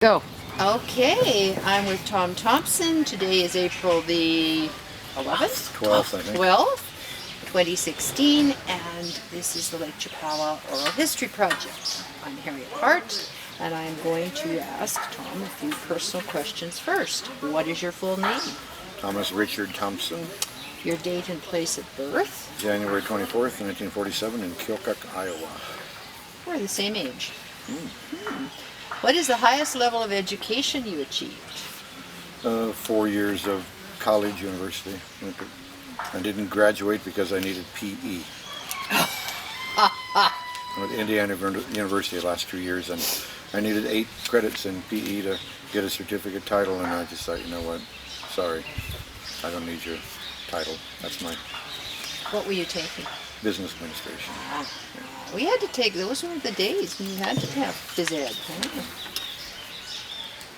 Go. Okay, I'm with Tom Thompson. Today is April the 11th? 12th, I think. 12th, 2016, and this is the Lake Chippewa Oral History Project. I'm Harriet Hart, and I'm going to ask Tom a few personal questions first. What is your full name? Thomas Richard Thompson, Your date and place of birth? January 24th, 1947, in Keokuk, Iowa. We're the same age. What is the highest level of education you achieved? 4 years of college, university. I didn't graduate because I needed PE. I went to Indiana University the last 2 years, and I needed 8 credits in PE to get a certificate title, and I just thought, you know what, sorry, I don't need your title. That's my What were you taking? business administration. We had to take, those were the days when you had to have phys ed.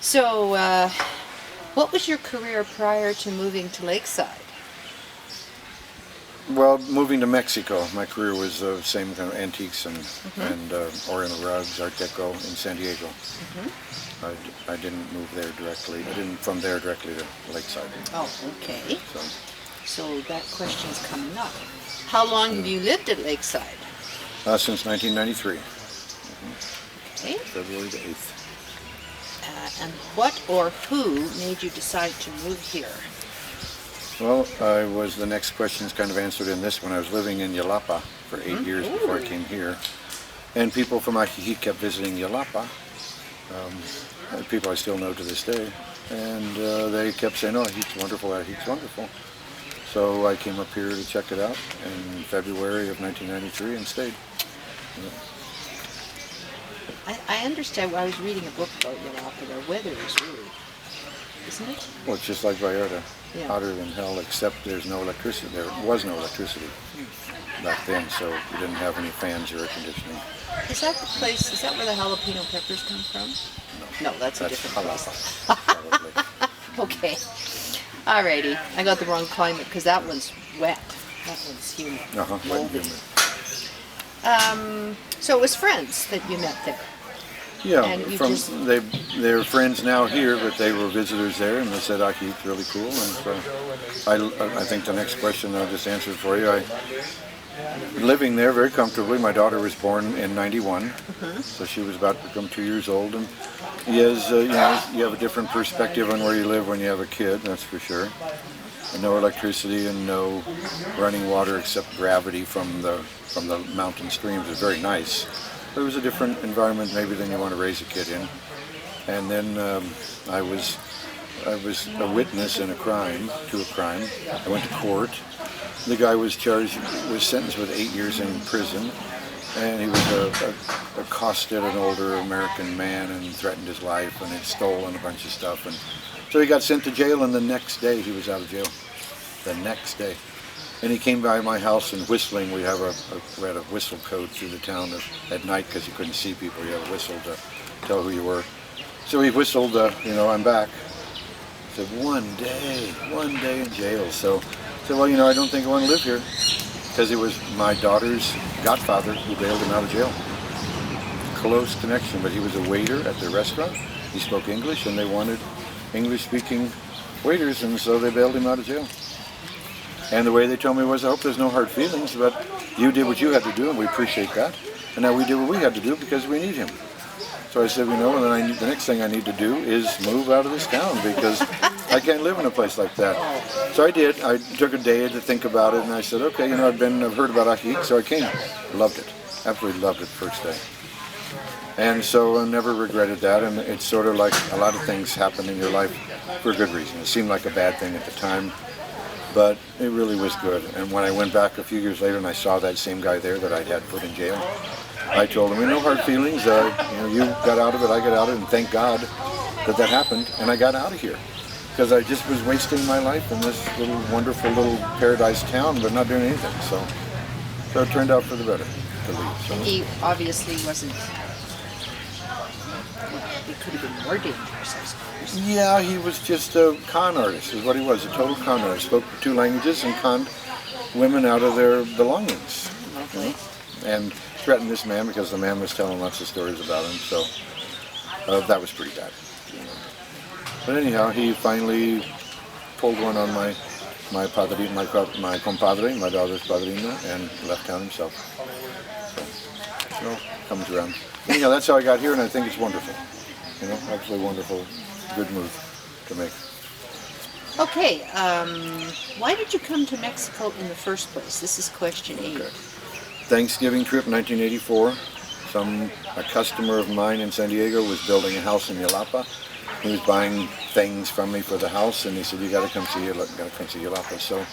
So, what was your career prior to moving to Lakeside? Well, moving to Mexico, my career was the same kind of antiques and Oriental rugs, Art Deco in San Diego. I didn't move there directly. I didn't from there directly to Lakeside. Oh, okay. So So that question's coming up. How long have you lived at Lakeside? since 1993, Okay. February the 8th. And what or who made you decide to move here? Well, the next question's kind of answered in this one. I was living in Yalapa for 8 years before I came here. And people from Ajijic kept visiting Yalapa. People I still know to this day. And they kept saying, oh, Ajijic's wonderful, Ajijic's wonderful. So I came up here to check it out in February of 1993 and stayed. I understand. I was reading a book about Yalapa. Their weather is really, isn't it? Well, it's just like Vallarta, Yeah. hotter than hell, except there's no electricity. There was no electricity back then, so we didn't have any fans or air conditioning. Is that the place? Is that where the jalapeno peppers come from? No, that's a different place. Probably. Okay. Alrighty. I got the wrong climate because that one's wet. That one's humid. Wet and Moldy. humid. So it was friends that you met there. Yeah, And you from just- they're friends now here, but they were visitors there, and they said Ajijic's really cool. And so I think the next question I'll just answer for you. Living there very comfortably. My daughter was born in '91, so she was about to become 2 years old. And yes, you have a different perspective on where you live when you have a kid. That's for sure. And no electricity and no running water except gravity from the mountain streams. It's very nice. But it was a different environment maybe than you want to raise a kid in. And then I was a witness in a crime. I went to court. The guy was sentenced with 8 years in prison, and he was accosted an older American man and threatened his life and had stolen a bunch of stuff. And so he got sent to jail, and the next day he was out of jail. The next day. And he came by my house and whistling. We had a whistle code through the town at night because you couldn't see people. You had a whistle to tell who you were. So he whistled, I'm back. I said, one day in jail. So I said, well, I don't think I want to live here. Because it was my daughter's godfather who bailed him out of jail. Close connection, but he was a waiter at their restaurant. He spoke English, and they wanted English-speaking waiters, and so they bailed him out of jail. And the way they told me was, I hope there's no hard feelings, but you did what you had to do, and we appreciate that. And now we did what we had to do because we need him. So I said, and then the next thing I need to do is move out of this town because I can't live in a place like that. So I did. I took a day to think about it, and I said, okay, I've heard about Ajijic, so I came. Loved it. Absolutely loved it first day. And so I never regretted that, and it's sort of like a lot of things happen in your life for a good reason. It seemed like a bad thing at the time, but it really was good. And when I went back a few years later and I saw that same guy there that I'd had put in jail, I told him, no hard feelings, you got out of it, I got out of it, and thank God that happened, and I got out of here. Because I just was wasting my life in this little wonderful little paradise town, but not doing anything. So it turned out for the better to leave. So. He obviously wasn't. It could have been more dangerous, I suppose. Yeah, he was just a con artist, is what he was, a total con artist. Spoke 2 languages and conned women out of their belongings. Lovely. And threatened this man because the man was telling lots of stories about him. So that was pretty bad. But anyhow, he finally pulled one on my compadre, my daughter's padrino, and left town himself. So, comes around. Anyhow, that's how I got here, and I think it's wonderful. Absolutely wonderful, good move to make. Okay, why did you come to Mexico in the first place? This is question 8. Okay. Thanksgiving trip, 1984. A customer of mine in San Diego was building a house in Jalapa. He was buying things from me for the house, and he said, "You got to come see Jalapa." So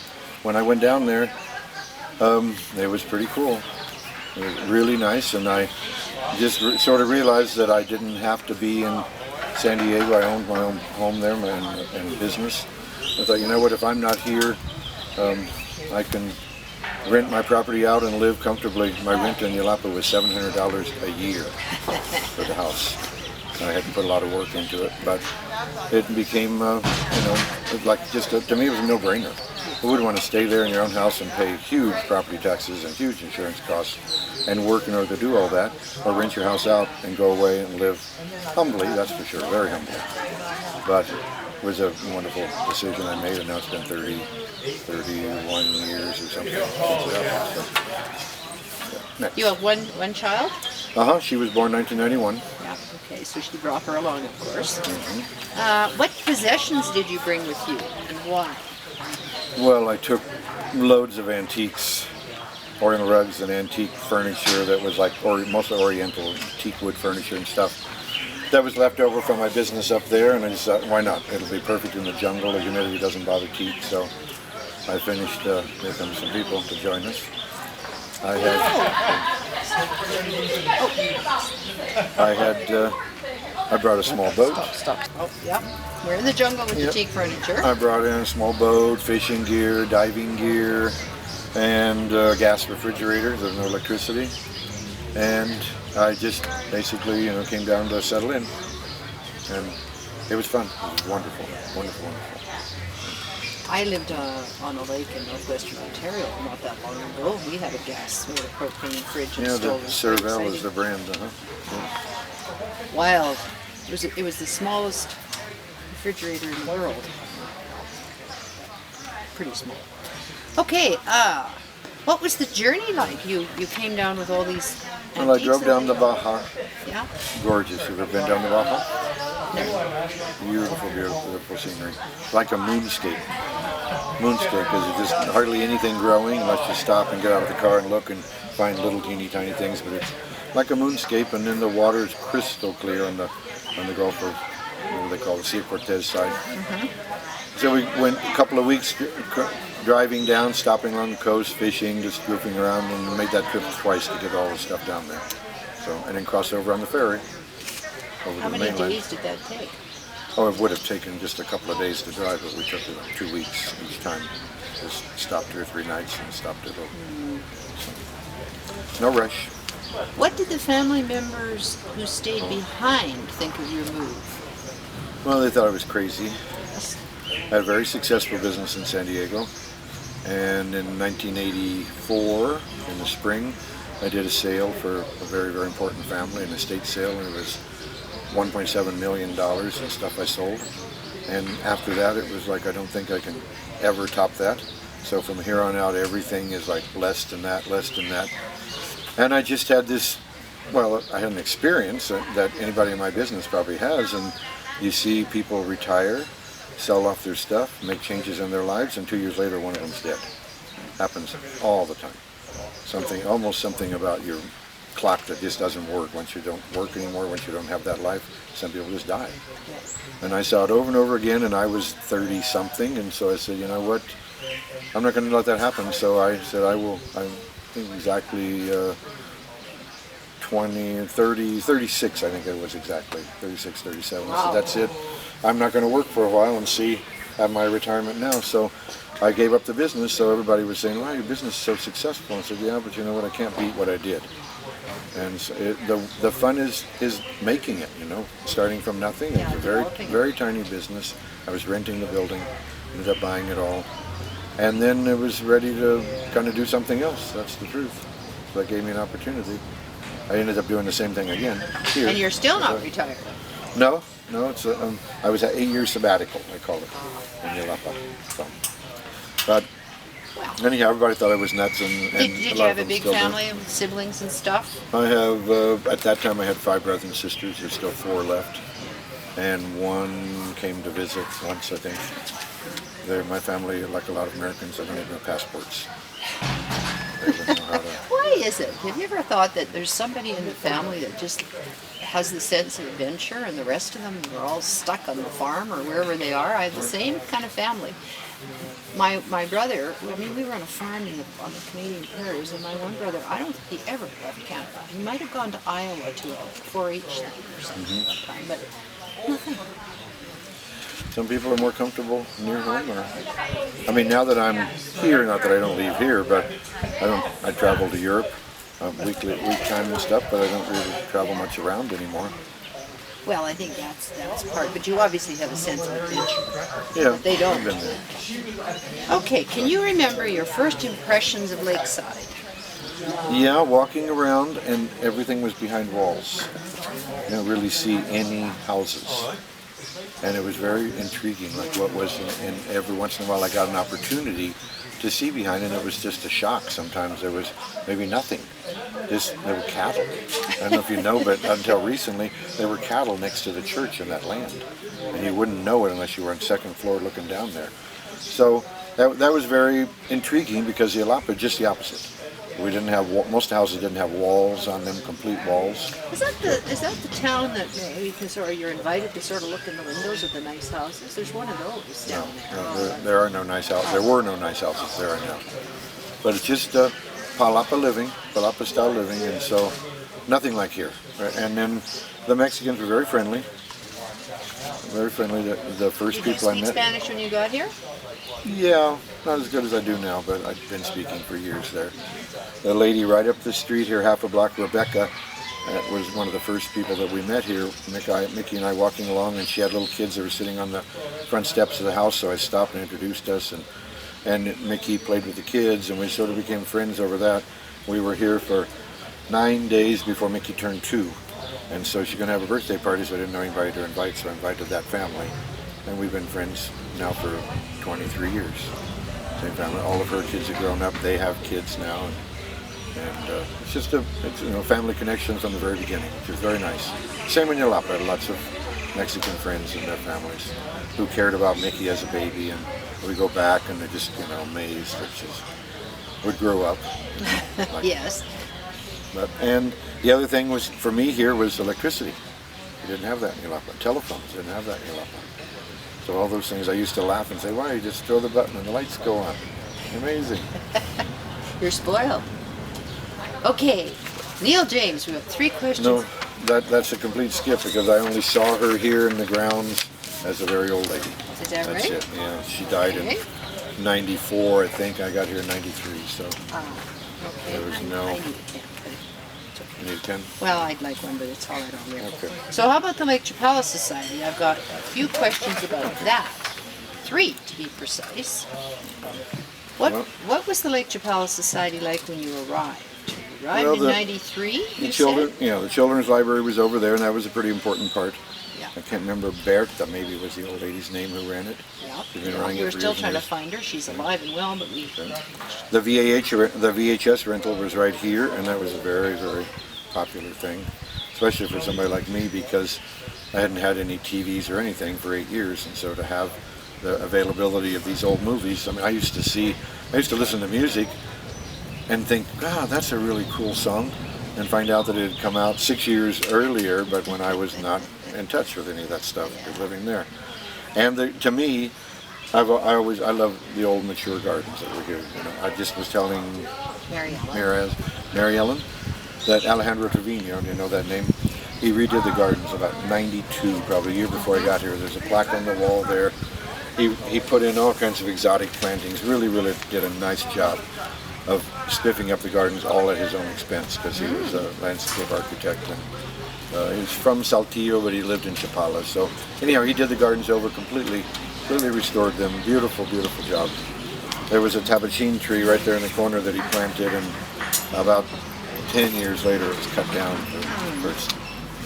when I went down there, it was pretty cool. It was really nice, and I just sort of realized that I didn't have to be in San Diego. I owned my own home there and business. I thought, you know what, if I'm not here, I can rent my property out and live comfortably. My rent in Jalapa was $700 a year for the house. I had to put a lot of work into it, but it became, to me it was a no-brainer. Who would want to stay there in your own house and pay huge property taxes and huge insurance costs and work in order to do all that, or rent your house out and go away and live humbly, that's for sure, very humbly. But it was a wonderful decision I made, and now it's been 31 years or something since it happened. So, You have one child? She was born 1991. Yeah, okay, so she brought her along, of course. Mm-hmm. What possessions did you bring with you, and why? Well, I took loads of antiques, Oriental rugs and antique furniture that was like mostly Oriental teak wood furniture and stuff. That was left over from my business up there, and I just thought, why not? It'll be perfect in the jungle. The humidity doesn't bother teak, so I finished. Here come some people to join us. I brought a small boat. Stop. Oh, yeah. We're in the jungle with the teak furniture. I brought in a small boat, fishing gear, diving gear, and gas refrigerator. There's no electricity. And I just basically, came down to settle in. And it was fun. It was wonderful, wonderful, wonderful. I lived on a lake in northwestern Ontario not that long ago. We had a propane fridge and stove. The Cervelle is the brand, Wild. It was the smallest refrigerator in the world. Pretty small. Okay, what was the journey like? You came down with all these antiques. Well, I drove down the Baja. Yeah? Gorgeous. Have you ever been down the Baja? No. Beautiful, beautiful, beautiful scenery. Like a moonscape. Moonscape, because there's just hardly anything growing unless you stop and get out of the car and look and find little teeny tiny things, but it's like a moonscape, and then the water is crystal clear on the Gulf of, what they call the Sea of Cortez side. Mm-hmm. So we went a couple of weeks driving down, stopping along the coast, fishing, just goofing around, and made that trip twice to get all the stuff down there. So, and then cross over on the ferry over How to the many mainland. days did that take? Oh, it would have taken just a couple of days to drive, but we took 2 weeks each time. Just stopped 2 or 3 nights and stopped it over. So, no rush. What did the family members who stayed behind think of your move? Well, they thought I was crazy. I had a very successful business in San Diego, and in 1984, in the spring, I did a sale for a very, very important family, an estate sale, and it was $1.7 million in stuff I sold. And after that, it was like, I don't think I can ever top that. So from here on out, everything is like less than that, less than that. And I just had this, I had an experience that anybody in my business probably has, and you see people retire, sell off their stuff, make changes in their lives, and 2 years later, one of them's dead. Happens all the time. Almost something about your clock that just doesn't work. Once you don't work anymore, once you don't have that life, some people just die. And I saw it over and over again, and I was 30-something, and so I said, you know what, I'm not going to let that happen. So I said, I think exactly 36, I think it was exactly, 36, 37. Wow. I said, that's it. I'm not going to work for a while and have my retirement now. So I gave up the business, so everybody was saying, wow, your business is so successful. I said, yeah, but you know what, I can't beat what I did. And so the fun is making it, starting from nothing. It was a very, very tiny business. I was renting the building, ended up buying it all. And then it was ready to kind of do something else. That's the truth. So that gave me an opportunity. I ended up doing the same thing again here. And you're still not retired? No, No, it's I was at 8 years sabbatical, I call it, in Yelapa. So, but Wow. anyhow, everybody thought I was nuts, and Did a you lot have of a them big still do. family with siblings and stuff? I have, at that time I had 5 brothers and sisters. There's still 4 left. And one came to visit once, I think. My family, like a lot of Americans, they don't even have passports. They wouldn't know how to. Why is it? Have you ever thought that there's somebody in the family that just has the sense of adventure and the rest of them are all stuck on the farm or wherever they are? I have the same kind of family. My brother, I mean, we were on a farm on the Canadian prairies, and my one brother, I don't think he ever left Canada. He might have gone to Iowa to a 4-H thing or something sometime, but nothing. Some people are more comfortable near home. I mean, now that I'm here, not that I don't leave here, but I travel to Europe week time and stuff, but I don't really travel much around anymore. Well, I think that's part, but you obviously have a sense of adventure. Yeah, But they don't. I've been there. Okay, can you remember your first impressions of Lakeside? Yeah, walking around and everything was behind walls. You don't really see any houses. And it was very intriguing, like what was, and every once in a while I got an opportunity to see behind, and it was just a shock. Sometimes there was maybe nothing. There were cattle. I don't know if you know, but until recently, there were cattle next to the church in that land. And you wouldn't know it unless you were on second floor looking down there. So that was very intriguing, because the Yelapa, just the opposite. We didn't have, most houses didn't have walls on them, complete walls. Is that the town that you're invited to sort of look in the windows of the nice houses? There's one of those down there. There are no nice houses. There were no nice houses there now. But it's just Palapa living, Palapa style living, and so nothing like here. And then the Mexicans were very friendly. Very friendly. The first Did you people I speak met. Spanish when you got here? Yeah, not as good as I do now, but I've been speaking for years there. The lady right up the street here, half a block, Rebecca, was one of the first people that we met here. Mickey and I walking along, and she had little kids that were sitting on the front steps of the house, so I stopped and introduced us, and Mickey played with the kids, and we sort of became friends over that. We were here for 9 days before Mickey turned 2, and so she's going to have a birthday party, so I didn't know anybody to invite, so I invited that family. And we've been friends now for 23 years. Same family. All of her kids have grown up. They have kids now, and it's just family connection from the very beginning, which is very nice. Same in Yelapa. I had lots of Mexican friends and their families who cared about Mickey as a baby, and we go back and they're just amazed that she would grow up. Yes. And the other thing was, for me here, was electricity. We didn't have that in Yelapa. Telephones didn't have that in Yelapa. So all those things, I used to laugh and say, "Why, you just throw the button and the lights go on." Amazing. You're spoiled. Okay, Neil James, we have 3 questions. No, that's a complete skip, because I only saw her here in the grounds as a very old lady. Is that That's right? it. Yeah, she died Okay. in '94, I think. I got here in '93, so Okay. There was no- I need a pen, but it's okay. you need 10. Well, I'd like one, but it's all right on there. Okay. So how about the Lake Chapala Society? I've got a few questions about that. 3, to be precise. What was the Lake Chapala Society like when you arrived? You arrived in '93, The you children, said? the children's library was over there, and that was a pretty important part. Yeah. I can't remember, Berta maybe was the old lady's name who ran it. Yeah. She's been running it We're for still years and trying to years. find her. She's alive and well, but we... The VHS rental was right here, and that was a very, very popular thing, especially for somebody like me, because I hadn't had any TVs or anything for 8 years, and so to have the availability of these old movies. I mean, I used to listen to music and think, "God, that's a really cool song," and find out that it had come out 6 years earlier, but when I was not in touch with any of that stuff, living there. And to me, I love the old mature gardens that were here. I just was telling Mary Ellen. Mary Ellen that Alejandro Trevino, you know that name? He redid the gardens about '92, probably a year before I got here. There's a plaque on the wall there. He put in all kinds of exotic plantings, really, really did a nice job of spiffing up the gardens all at his own expense, because he was a landscape architect. And he was from Saltillo, but he lived in Chapala. So anyhow, he did the gardens over completely restored them. Beautiful, beautiful job. There was a tabachine tree right there in the corner that he planted, and about 10 years later it was cut down for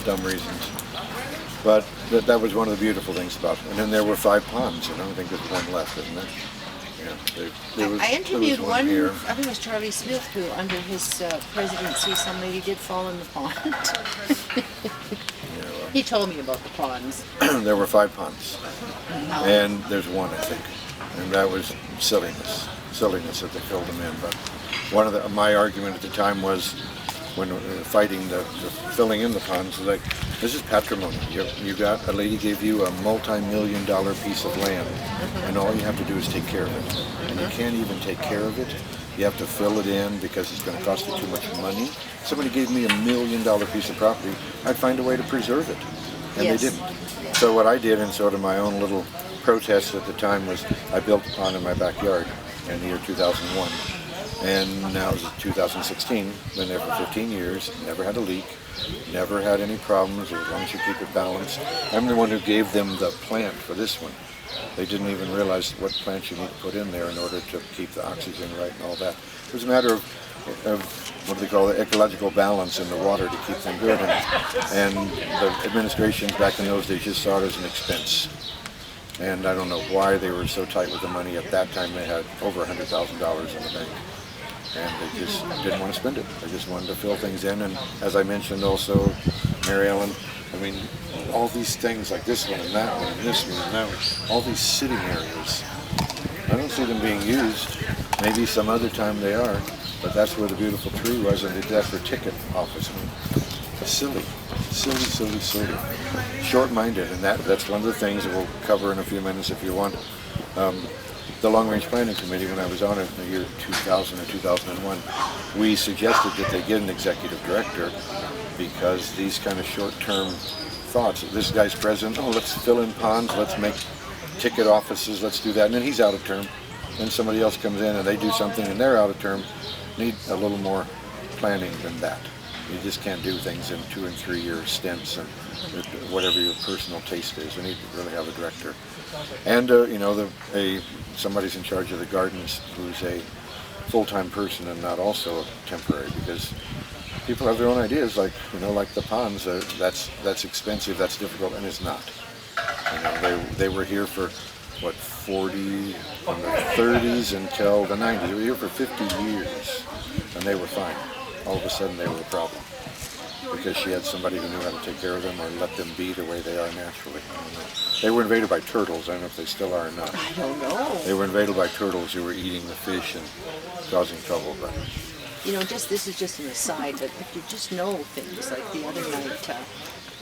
dumb reasons. But that was one of the beautiful things about it. And then there were 5 ponds, I think there's one left, isn't there? Yeah, I interviewed there was one here. I think it was Charlie Smith, who under his presidency, some lady did fall in the pond. He told me about the ponds. There were 5 ponds, and there's one, I think, and that was silliness that they filled them in. But one of my argument at the time was, when we were fighting the filling in the ponds, like, this is patrimony. A lady gave you a multi-million-dollar piece of land, and all you have to do is take care of it. And you can't even take care of it. You have to fill it in because it's going to cost you too much money. Somebody gave me $1 million piece of property, I'd find a way to preserve it. And Yes. they didn't. So what I did in sort of my own little protest at the time was I built a pond in my backyard in the year 2001. And now it's 2016, been there for 15 years, never had a leak, never had any problems as long as you keep it balanced. I'm the one who gave them the plant for this one. They didn't even realize what plants you need to put in there in order to keep the oxygen right and all that. It was a matter of what do they call it, ecological balance in the water to keep them good. And the administrations back in those days just saw it as an expense. And I don't know why they were so tight with the money. At that time they had over $100,000 in the bank. And they just didn't want to spend it. They just wanted to fill things in. And as I mentioned also, Mary Ellen, I mean, all these things like this one and that one and this one and that one, all these sitting areas, I don't see them being used. Maybe some other time they are, but that's where the beautiful tree was, and they did that for ticket office. Silly. Short-minded, and that's one of the things that we'll cover in a few minutes if you want. The Long Range Planning Committee, when I was on it in the year 2000 or 2001, we suggested that they get an executive director because these kind of short-term thoughts, this guy's president, oh, let's fill in ponds, let's make ticket offices, let's do that, and then he's out of term. Then somebody else comes in and they do something and they're out of term. Need a little more planning than that. You just can't do things in 2 and 3 year stints and whatever your personal taste is. You need to really have a director. And somebody's in charge of the gardens who's a full-time person and not also temporary, because people have their own ideas, like the ponds. That's expensive, that's difficult, and it's not. They were here for 40 from the 30s until the 90s. They were here for 50 years, and they were fine. All of a sudden, they were a problem because she had somebody who knew how to take care of them or let them be the way they are naturally. I don't know. They were invaded by turtles. I don't know if they still are or not. I don't know. They were invaded by turtles who were eating the fish and causing trouble. But this is just an aside, but if you just know things, like the other night,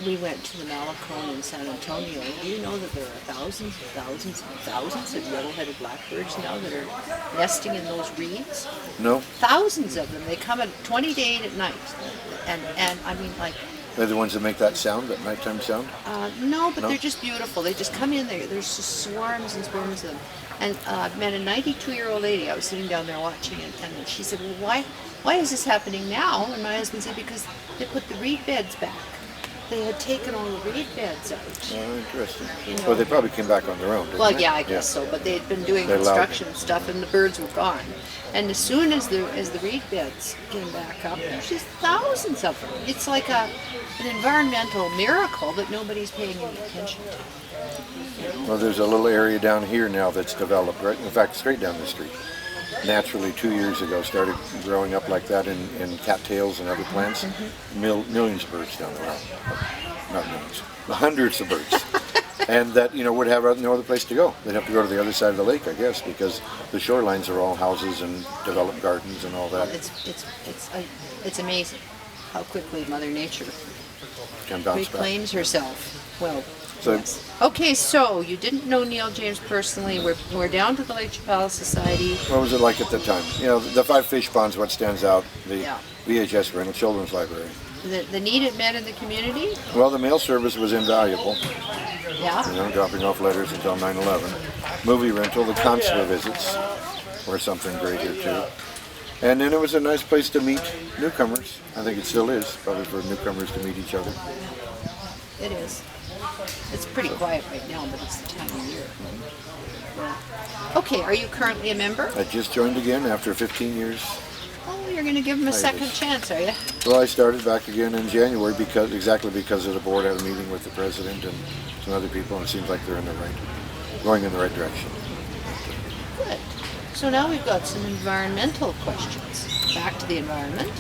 we went to the Malecone in San Antonio. Do you know that there are thousands and thousands and thousands of yellow-headed blackbirds now that are nesting in those reeds? no, Thousands of them. They come at 20 to 8 at night. And I mean, like, they're the ones that make that sound, that nighttime sound. no, but No? they're just beautiful. They just come in there. There's just swarms and swarms of them. And I met a 92-year-old lady. I was sitting down there watching it, and she said, well, why is this happening now? And my husband said, because they put the reed beds back. They had taken all the reed beds out. Oh, interesting. Well, they probably came back on their own, didn't Well, they? yeah, I guess so. But they had been doing They allowed construction and stuff, and the birds were gone. And as soon as the reed beds came back up, there's just thousands of them. It's like an environmental miracle that nobody's paying any attention to. Well, there's a little area down here now that's developed, right? In fact, straight down the street. Naturally, 2 years ago, started growing up like that in cattails and other plants. Millions of birds down there. Not millions, hundreds of birds. And that, would have no other place to go. They'd have to go to the other side of the lake, I guess, because the shorelines are all houses and developed gardens and all that. It's amazing how quickly Mother Nature Can bounce back. reclaims herself. Well, So- yes. Okay, so you didn't know Neil James personally. We're down to the Lake Chappelle Society. What was it like at the time? The 5 fish ponds, what stands out, the Yeah. VHS rental, children's library. The need it met in the community. Well, the mail service was invaluable, Yeah. dropping off letters until 9/11. Movie rental, the consular visits were something great here too. And then it was a nice place to meet newcomers. I think it still is, probably for newcomers to meet each other. It is. It's pretty quiet right now, but it's the time of year. Yeah. Okay, are you currently a member? I just joined again after 15 years Oh, you're going to give them a I second did. chance, are you? Well, I started back again in January because of the board had a meeting with the president and some other people, and it seems like they're going in the right direction. Good. So now we've got some environmental questions. Back to the environment.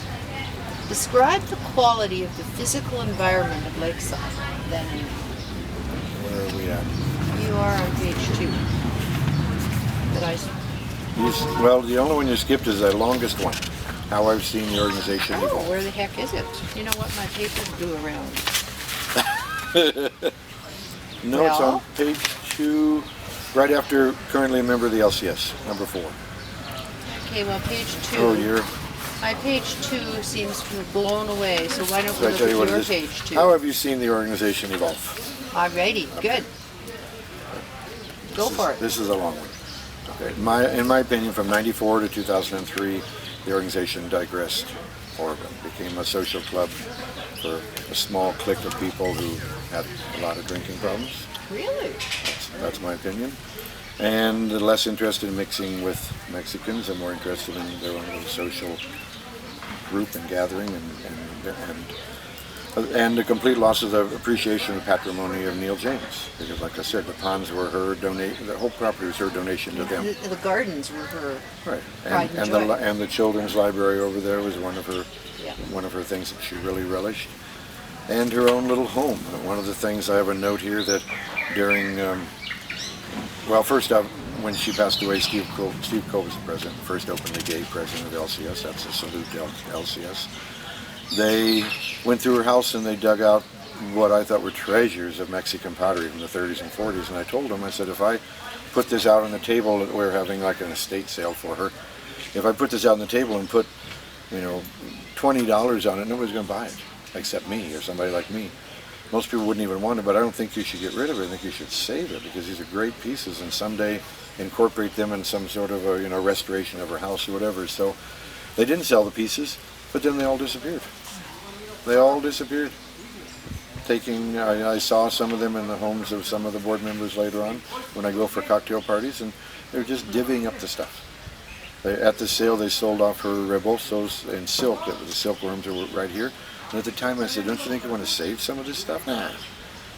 Describe the quality of the physical environment of Lakeside then and now. Where are we at? You are on page 2. Well, the only one you skipped is the longest one. How I've seen the organization Oh, evolve. where the heck is it? You know what my papers do around? No, it's Well? on page 2, right after currently a member of the LCS, number 4. Okay, well, page 2. Oh, you're. My page 2 seems to have blown away, so why don't we So I look tell at you what your it is. page 2? How have you seen the organization evolve? Alrighty, good. Go for it. This is a long one. Okay. In my opinion, from '94 to 2003, the organization digressed horribly. Became a social club for a small clique of people who had a lot of drinking problems. Really? That's my opinion. And less interested in mixing with Mexicans and more interested in their own little social group and gathering and the complete loss of the appreciation and patrimony of Neil James. Because like I said, the ponds were her donation, the whole property was her donation to them. The gardens were her Right. pride and joy. And the children's library over there was one of her Yeah. things that she really relished. And her own little home. One of the things I have a note here that during first off, when she passed away, Steve Cole was the president, first openly gay president of LCS. That's a salute to LCS. They went through her house and they dug out what I thought were treasures of Mexican pottery from the 30s and 40s. And I told them, I said, if I put this out on the table, we were having like an estate sale for her. If I put this out on the table and put, $20 on it, nobody's going to buy it, except me or somebody like me. Most people wouldn't even want it, but I don't think you should get rid of it. I think you should save it because these are great pieces and someday incorporate them in some sort of a restoration of her house or whatever. So they didn't sell the pieces, but then they all disappeared. They all disappeared. I saw some of them in the homes of some of the board members later on when I go for cocktail parties, and they're just divvying up the stuff. At the sale, they sold off her rebosos in silk. The silkworms are right here. And at the time, I said, "Don't you think you want to save some of this stuff?" Nah.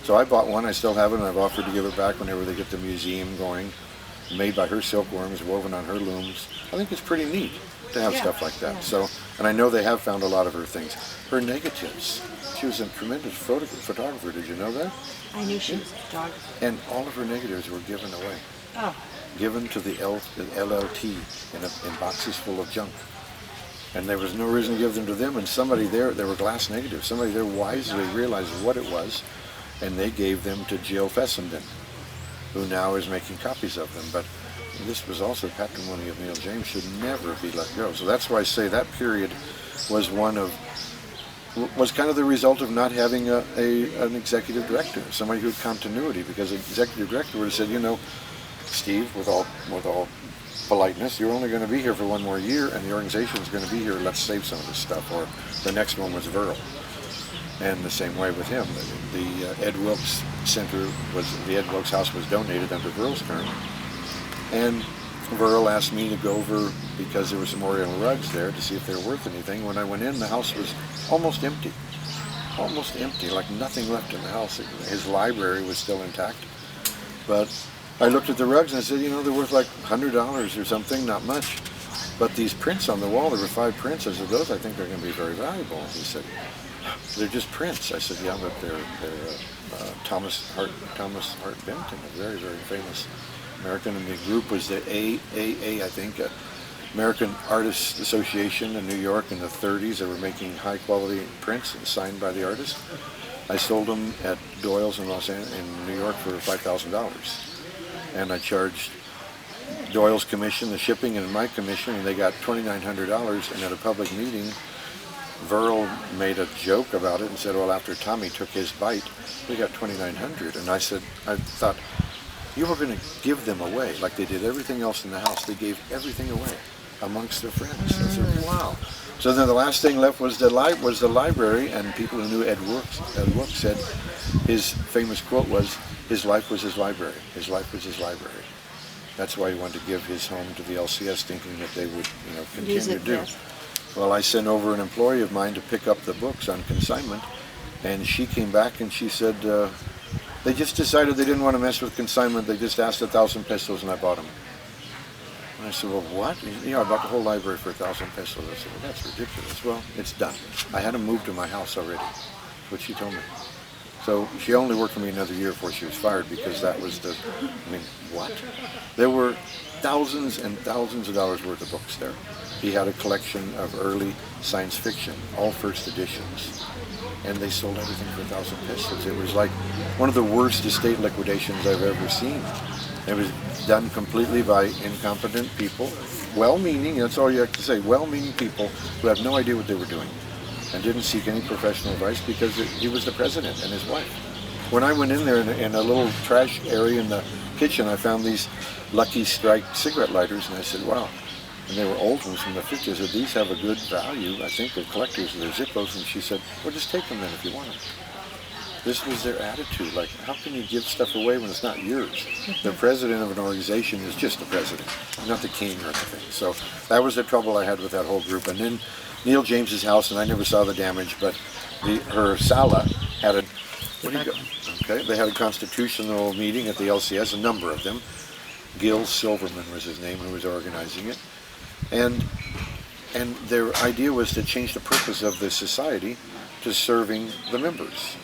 So I bought one. I still have it, and I've offered to give it back whenever they get the museum going. Made by her silkworms, woven on her looms. I think it's pretty neat to have stuff like that. Yeah. So, and I know they have found a lot of her things. Her negatives. She was a tremendous photographer. Did you know that? I knew she was a photographer. And all of her negatives were given away. Oh, Given to the LLT in boxes full of junk. And there was no reason to give them to them. And somebody there were glass negatives. Somebody there wisely realized what it was, and they gave them to Jill Fessenden, who now is making copies of them. But this was also patrimony of Neil James, should never be let go. So that's why I say that period was kind of the result of not having an executive director, somebody who had continuity, because an executive director would have said, Steve, with all politeness, you're only going to be here for one more year, and the organization is going to be here. Let's save some of this stuff. Or the next one was Verl, and the same way with him. The Ed Wilkes Center the Ed Wilkes House was donated under Verl's term, and Verl asked me to go over because there were some Oriental rugs there to see if they were worth anything. When I went in, the house was almost empty, like nothing left in the house. His library was still intact, but I looked at the rugs and I said, they're worth like $100 or something, not much. But these prints on the wall, there were 5 prints. I said, those I think are going to be very valuable. He said, they're just prints. I said, yeah, but they're Thomas Hart Benton, a very, very famous American. And the group was the AAA, I think, American Artists Association in New York in the 30s. They were making high quality prints and signed by the artist. I sold them at Doyle's in New York for $5,000. And I charged Doyle's commission, the shipping, and my commission, and they got $2,900. And at a public meeting, Verl made a joke about it and said, well, after Tommy took his bite, we got $2,900. And I thought, you were going to give them away, like they did everything else in the house. They gave everything away amongst their friends. I said, wow. So then the last thing left was the library, and people who knew Ed Wilkes said his famous quote was, his life was his library. His life was his library. That's why he wanted to give his home to the LCS, thinking that they would, continue to do. Well, I sent over an employee of mine to pick up the books on consignment, and she came back and she said, they just decided they didn't want to mess with consignment. They just asked 1,000 pesos and I bought them. And I said, well, what? You know, I bought the whole library for 1,000 pesos. I said, well, that's ridiculous. Well, it's done. I had them moved to my house already. That's what she told me. So she only worked for me another year before she was fired because that was the, I mean, what? There were thousands and thousands of dollars worth of books there. He had a collection of early science fiction, all first editions. And they sold everything for 1,000 pesos. It was like one of the worst estate liquidations I've ever seen. It was done completely by incompetent people, well-meaning, that's all you have to say, well-meaning people who have no idea what they were doing and didn't seek any professional advice because he was the president and his wife. When I went in there in a little trash area in the kitchen, I found these Lucky Strike cigarette lighters, and I said, wow. And they were old ones from the 50s. I said, these have a good value, I think, of collectors. They're Zippos. And she said, well, just take them then if you want them. This was their attitude. Like, how can you give stuff away when it's not yours? The president of an organization is just the president, not the king or anything. So that was the trouble I had with that whole group. And then Neil James's house, and I never saw the damage, but her sala had a, what do you go? Okay, they had a constitutional meeting at the LCS, a number of them. Gil Silverman was his name, who was organizing it. And their idea was to change the purpose of the society to serving the members.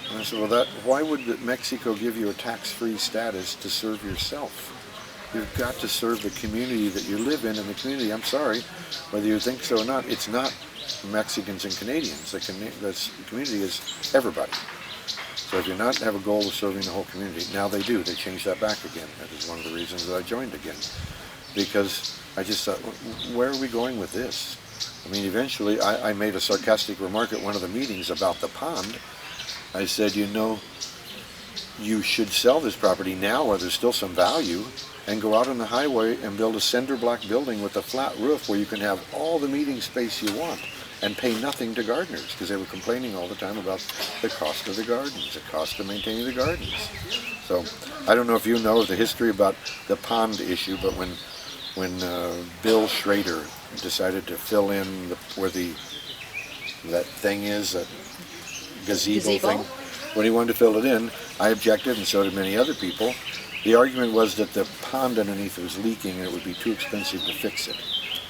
And I said, well, why would Mexico give you a tax-free status to serve yourself? You've got to serve the community that you live in, and the community, I'm sorry, whether you think so or not, it's not Mexicans and Canadians. The community is everybody. So if you not have a goal of serving the whole community, now they do. They changed that back again. That is one of the reasons that I joined again. Because I just thought, where are we going with this? I mean, eventually I made a sarcastic remark at one of the meetings about the pond. I said, you know, you should sell this property now while there's still some value and go out on the highway and build a cinder block building with a flat roof where you can have all the meeting space you want and pay nothing to gardeners, because they were complaining all the time about the cost of the gardens, the cost of maintaining the gardens. So I don't know if you know the history about the pond issue, but when Bill Schrader decided to fill in where that thing is, that gazebo thing, when he wanted to fill it in, I objected, and so did many other people. The argument was that the pond underneath was leaking and it would be too expensive to fix it.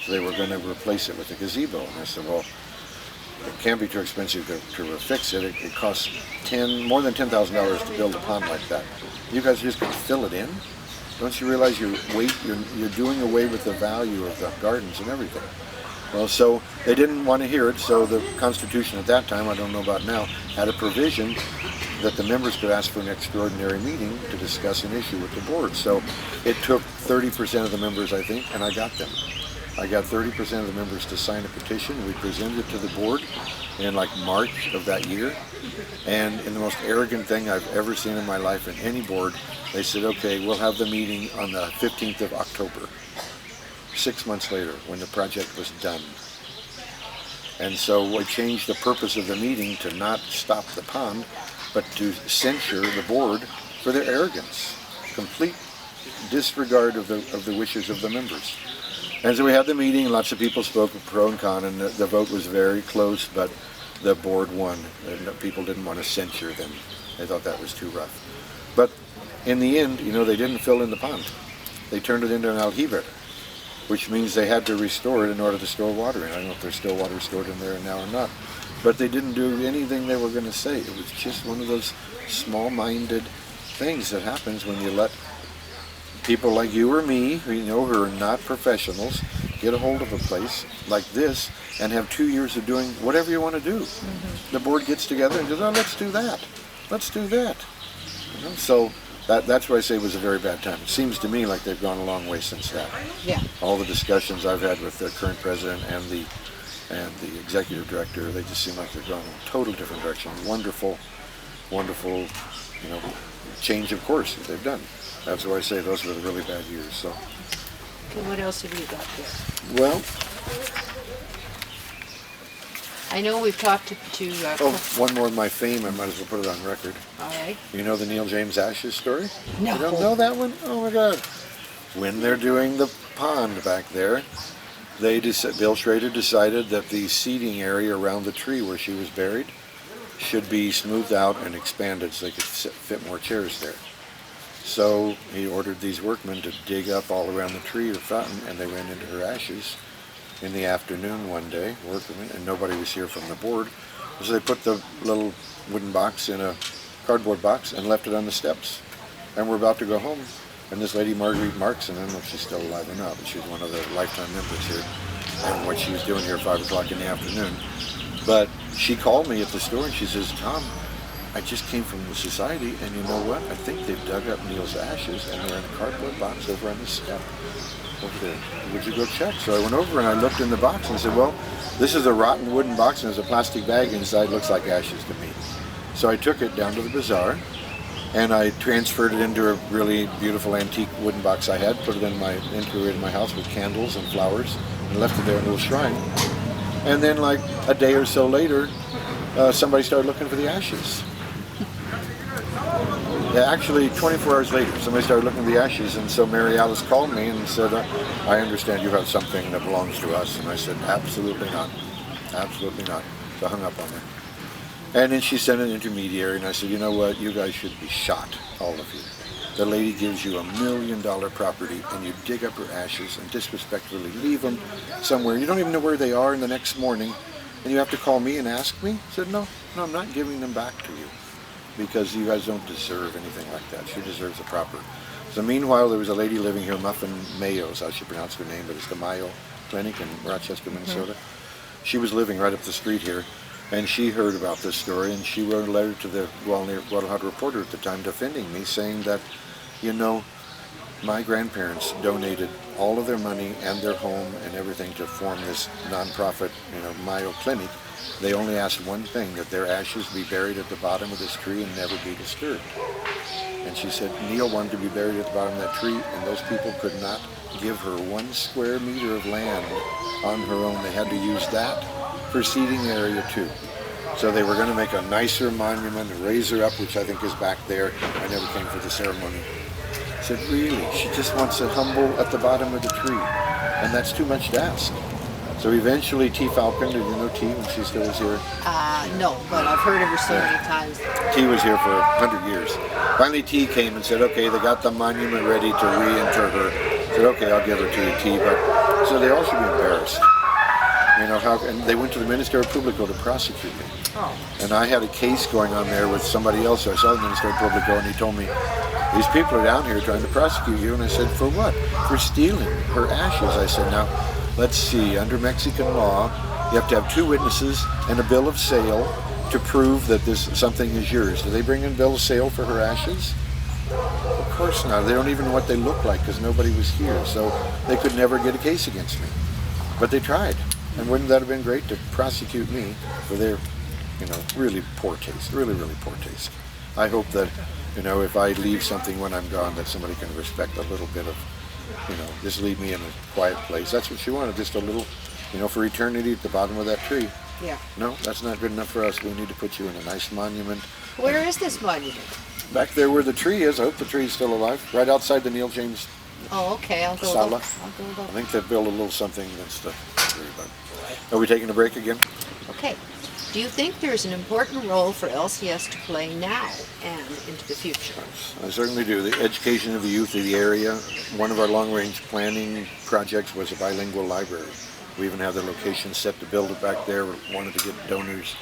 So they were going to replace it with a gazebo. And I said, well, it can't be too expensive to fix it. It costs more than $10,000 to build a pond like that. You guys are just going to fill it in? Don't you realize you're doing away with the value of the gardens and everything? Well, so they didn't want to hear it, so the Constitution at that time, I don't know about now, had a provision that the members could ask for an extraordinary meeting to discuss an issue with the board. So it took 30% of the members, I think, and I got them. I got 30% of the members to sign a petition. We presented it to the board in like March of that year. And in the most arrogant thing I've ever seen in my life in any board, they said, okay, we'll have the meeting on the 15th of October. 6 months later, when the project was done. And so we changed the purpose of the meeting to not stop the pond, but to censure the board for their arrogance, complete disregard of the wishes of the members. And so we had the meeting, lots of people spoke pro and con, and the vote was very close, but the board won. And people didn't want to censure them. They thought that was too rough. But in the end, you know, they didn't fill in the pond. They turned it into an aljibe, which means they had to restore it in order to store water in. I don't know if there's still water stored in there now or not. But they didn't do anything they were going to say. It was just one of those small-minded things that happens when you let people like you or me, who are not professionals, get a hold of a place like this and have 2 years of doing whatever you want to do. Mm-hmm. The board gets together and goes, oh, let's do that. Let's do that. So that's why I say it was a very bad time. It seems to me like they've gone a long way since that. Yeah. All the discussions I've had with the current president and the executive director, they just seem like they're going in a total different direction. Wonderful, wonderful, change of course that they've done. That's why I say those were the really bad years. So. Okay, what else have you got here? Well, I know we've talked to one more of my fame. I might as well put it on record. All right. You know the Neil James Ashes story? No. You don't know that one? Oh my God. When they're doing the pond back there, Bill Schrader decided that the seating area around the tree where she was buried should be smoothed out and expanded so they could fit more chairs there. So he ordered these workmen to dig up all around the tree or fountain, and they ran into her ashes in the afternoon one day, workmen, and nobody was here from the board. So they put the little wooden box in a cardboard box and left it on the steps. And we're about to go home. And this lady, Marguerite Marks, and I don't know if she's still alive or not, but she's one of the lifetime members here. I don't know what she was doing here at 5 o'clock in the afternoon. But she called me at the store and she says, Tom, I just came from the society, and you know what? I think they've dug up Neil's ashes and they're in a cardboard box over on the step over there. Would you go check? So I went over and I looked in the box and said, well, this is a rotten wooden box and there's a plastic bag inside. Looks like ashes to me. So I took it down to the bazaar and I transferred it into a really beautiful antique wooden box I had, put it in my interior in my house with candles and flowers, and left it there in a little shrine. And then like a day or so later, somebody started looking for the ashes. Yeah, actually 24 hours later, somebody started looking for the ashes, and so Mary Alice called me and said, I understand you have something that belongs to us. And I said, absolutely not. Absolutely not. So I hung up on her. And then she sent an intermediary, and I said, you know what, you guys should be shot, all of you. The lady gives you $1 million property, and you dig up her ashes and disrespectfully leave them somewhere. You don't even know where they are, and the next morning, and you have to call me and ask me? I said, no, I'm not giving them back to you, because you guys don't deserve anything like that. She deserves the proper. So meanwhile, there was a lady living here, Muffin Mayo's, how she pronounced her name, but it's the Mayo Clinic in Rochester, Minnesota. She was living right up the street here. And she heard about this story, and she wrote a letter to the Guadalajara Reporter at the time defending me, saying that, you know, my grandparents donated all of their money and their home and everything to form this nonprofit, Mayo Clinic. They only asked one thing, that their ashes be buried at the bottom of this tree and never be disturbed. And she said Neil wanted to be buried at the bottom of that tree, and those people could not give her 1 square meter of land on her own. They had to use that for seating area too. So they were going to make a nicer monument and raise her up, which I think is back there. I never came for the ceremony. I said, really? She just wants it humble at the bottom of the tree. And that's too much to ask. So eventually T. Falcon, did you know T when she still was here? No, but I've heard of her so many times. T was here for 100 years. Finally T came and said, okay, they got the monument ready to re-inter her. I said, okay, I'll give her to you, T. But so they all should be embarrassed. And they went to the Ministerio Público to prosecute me. Oh. And I had a case going on there with somebody else. So I saw the Ministerio Público, and he told me, these people are down here trying to prosecute you. And I said, for what? For stealing her ashes. I said, now, let's see, under Mexican law, you have to have 2 witnesses and a bill of sale to prove that something is yours. Do they bring in a bill of sale for her ashes? Of course not. They don't even know what they look like because nobody was here. So they could never get a case against me. But they tried. And wouldn't that have been great to prosecute me for their, really poor taste, really, really poor taste. I hope that, if I leave something when I'm gone, that somebody can respect a little bit of, just leave me in a quiet place. That's what she wanted, just a little, for eternity at the bottom of that tree. Yeah. No, that's not good enough for us. We need to put you in a nice monument. Where is this monument? Back there where the tree is. I hope the tree is still alive. Right outside the Neil James Oh, okay. I'll go Sala. look. I think they've built a little something against the tree. But are we taking a break again? Okay. Do you think there's an important role for LCS to play now and into the future? I certainly do. The education of the youth of the area. One of our long-range planning projects was a bilingual library. We even have the location set to build it back there. We wanted to get donors.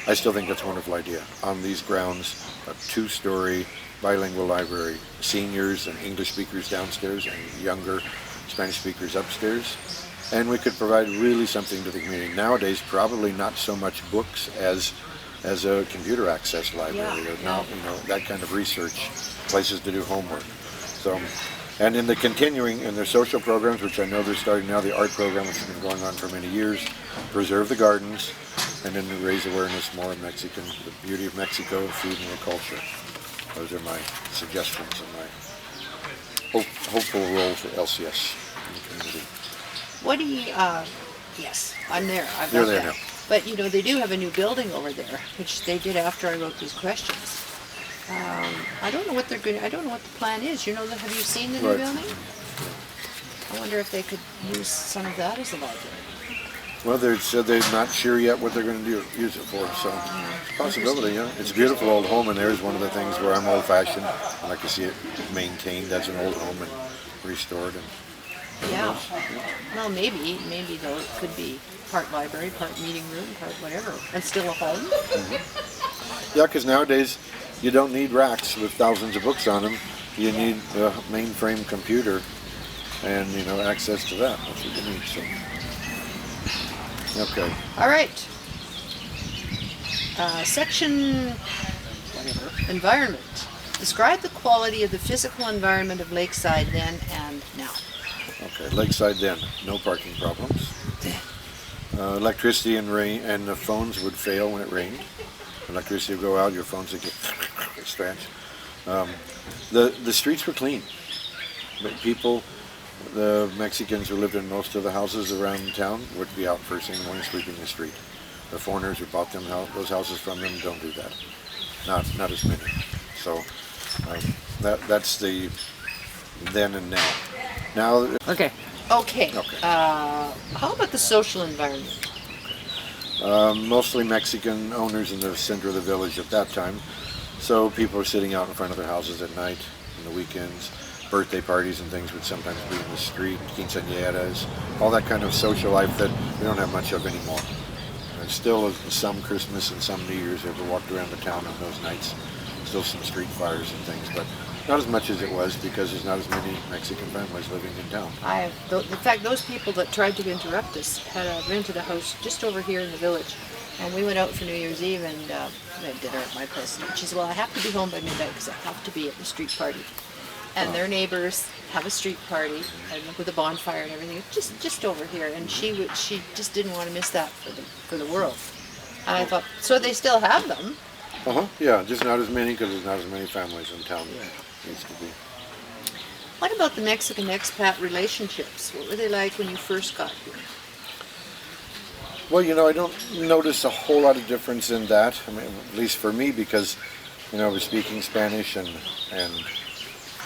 I still think that's a wonderful idea. On these grounds, a 2-story bilingual library. Seniors and English speakers downstairs and younger Spanish speakers upstairs. And we could provide really something to the community. Nowadays, probably not so much books as a computer access library, or now, that kind of research, places to do homework. So, and in their social programs, which I know they're starting now, the art program, which has been going on for many years, preserve the gardens, and then raise awareness more of the beauty of Mexico, food and their culture. Those are my suggestions and my hopeful role for LCS in the community. What do you, yes, I'm there. I've You're got there that. now. But, they do have a new building over there, which they did after I wrote these questions. I don't know what I don't know what the plan is. Have you seen the new Right. building? I wonder if they could use some of that as a library. Well, they said they're not sure yet what they're going to use it for, so it's a possibility, yeah. It's a beautiful old home, and there's one of the things where I'm old-fashioned. I like to see it maintained as an old home and restored. And Yeah. Well, maybe though it could be part library, part meeting room, part whatever, and still a home. yeah, because nowadays you don't need racks with thousands of books on them. You need a mainframe computer and access to that. That's what you need. So. Okay. All right. Section whatever. Environment. Describe the quality of the physical environment of Lakeside then and now. Okay. Lakeside then, no parking problems. Electricity and rain and the phones would fail when it rained. Electricity would go out, your phones would get scratched. The streets were clean, but people. The Mexicans who lived in most of the houses around town would be out first thing in the morning sweeping the street. The foreigners who bought those houses from them don't do that. Not as many. So that's the then and now. Now. Okay. How about the social environment? Mostly Mexican owners in the center of the village at that time. So people are sitting out in front of their houses at night, on the weekends. Birthday parties and things would sometimes be in the street, quinceañeras, all that kind of social life that we don't have much of anymore. There's still some Christmas and some New Year's ever walked around the town on those nights. Still some street fires and things, but not as much as it was because there's not as many Mexican families living in town. In fact, those people that tried to interrupt us had rented a house just over here in the village. And we went out for New Year's Eve and we had dinner at my place. And she said, well, I have to be home by midnight because I have to be at the street party. And their neighbors have a street party and with a bonfire and everything, just over here. And she just didn't want to miss that for the world. And I thought, so they still have them. Yeah, just not as many because there's not as many families in town as there used to be. What about the Mexican expat relationships? What were they like when you first got here? Well, I don't notice a whole lot of difference in that. I mean, at least for me, because I was speaking Spanish and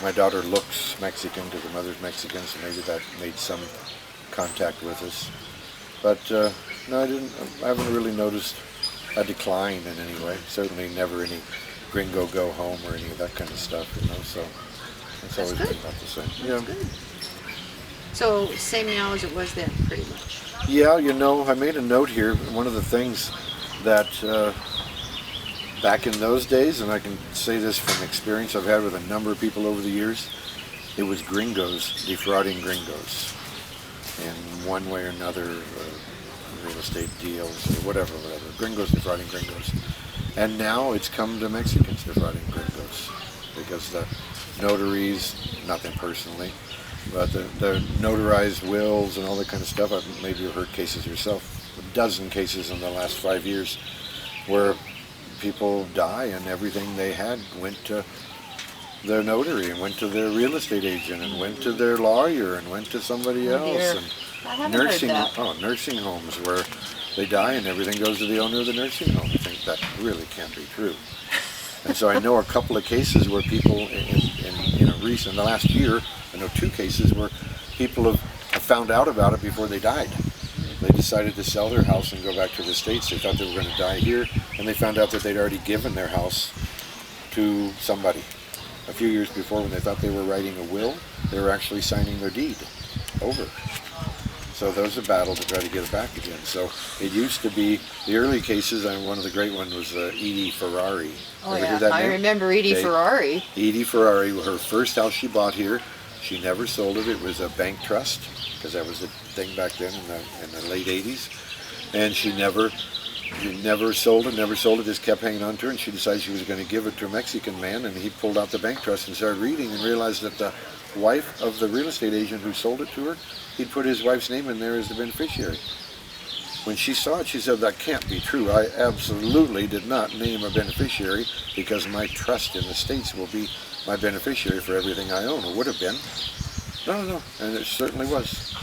my daughter looks Mexican because her mother's Mexican, so maybe that made some contact with us. But no, I haven't really noticed a decline in any way. Certainly never any gringo go home or any of that kind of stuff, so it's always been about the same. That's good. So same now as it was then, pretty much. Yeah, I made a note here. One of the things that back in those days, and I can say this from experience I've had with a number of people over the years, it was gringos defrauding gringos in one way or another, real estate deals or whatever. Gringos defrauding gringos. And now it's come to Mexicans defrauding gringos because the notaries, not them personally, but the notarized wills and all that kind of stuff. Maybe you've heard cases yourself, a dozen cases in the last 5 years where people die and everything they had went to their notary and went to their real estate agent and went to their lawyer and went to somebody else. And I haven't heard that. Nursing homes where they die and everything goes to the owner of the nursing home. I think that really can't be true. And so I know a couple of cases where people in the last year, I know 2 cases where people have found out about it before they died. They decided to sell their house and go back to the States. They thought they were going to die here, and they found out that they'd already given their house to somebody. A few years before, when they thought they were writing a will, they were actually signing their deed over. So there was a battle to try to get it back again. So it used to be, the early cases, and one of the great ones was Edie Ferrari. Oh yeah, I remember Edie Ferrari. Edie Ferrari, her first house she bought here, she never sold it. It was a bank trust, because that was the thing back then in the late 80s. And she never sold it, just kept hanging on to it, and she decided she was going to give it to a Mexican man, and he pulled out the bank trust and started reading and realized that the wife of the real estate agent who sold it to her, he'd put his wife's name in there as the beneficiary. When she saw it, she said, that can't be true. I absolutely did not name a beneficiary because my trust in the States will be my beneficiary for everything I own, or would have been. No, and it certainly was.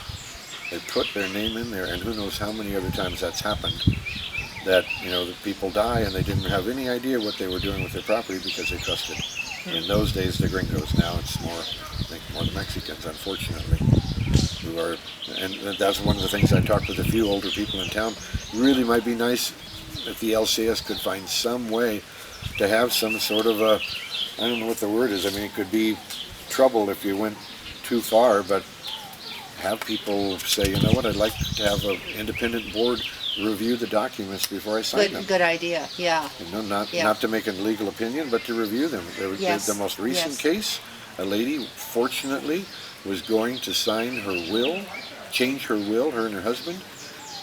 They put their name in there, and who knows how many other times that's happened, that, that people die and they didn't have any idea what they were doing with their property because they trusted. In those days, the gringos. Now it's more, I think, more the Mexicans, unfortunately. who are, and that's one of the things I talked with a few older people in town. It really might be nice if the LCS could find some way to have some sort of a, I don't know what the word is. I mean, it could be trouble if you went too far, but have people say, you know what, I'd like to have an independent board review the documents before I sign them. Good idea. Yeah. You know, not to make a legal opinion, but to review them. Yes. The most recent case, a lady, fortunately, was going to sign her will, change her will, her and her husband,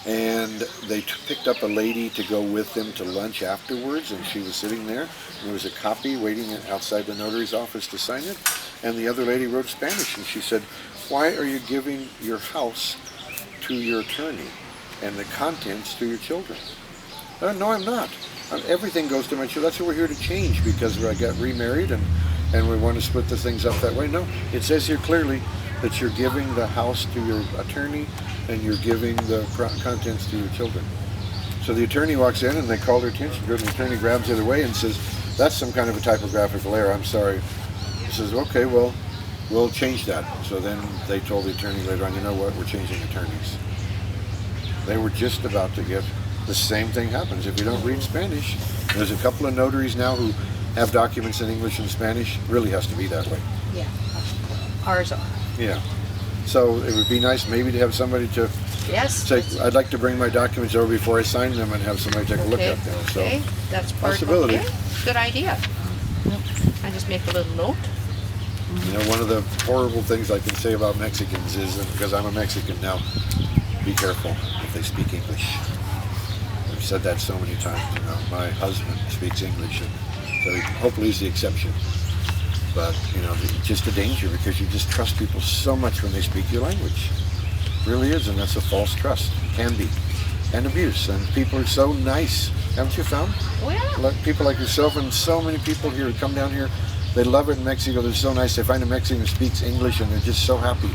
and they picked up a lady to go with them to lunch afterwards, and she was sitting there. There was a copy waiting outside the notary's office to sign it, and the other lady wrote Spanish, and she said, "Why are you giving your house to your attorney and the contents to your children?" No, I'm not. Everything goes to my children. That's what we're here to change, because I got remarried and we want to split the things up that way. No, it says here clearly that you're giving the house to your attorney and you're giving the contents to your children. So the attorney walks in and they call their attention to it, and the attorney grabs it away and says, "That's some kind of a typographical error, I'm sorry." He says, "Okay, well, we'll change that." So then they told the attorney later on, "You know what, we're changing attorneys." They were just about to get the same thing happens if you don't read Spanish. There's a couple of notaries now who have documents in English and Spanish. It really has to be that way. Yeah. Ours are. Yeah. So it would be nice maybe to have somebody to say, "I'd like to bring my documents over before I sign them," and have somebody take a look at them. Okay, So that's part possibility. Okay. Good idea. I just make a little note. You know, one of the horrible things I can say about Mexicans is, and because I'm a Mexican now, be careful if they speak English. I've said that so many times. You know, my husband speaks English, and so hopefully he's the exception. But you know, it's just a danger, because you just trust people so much when they speak your language. It really is, and that's a false trust. It can be, and abuse. And people are so nice. Haven't you found? Oh yeah. Like people like yourself and so many people here who come down here. They love it in Mexico. They're so nice. They find a Mexican who speaks English, and they're just so happy.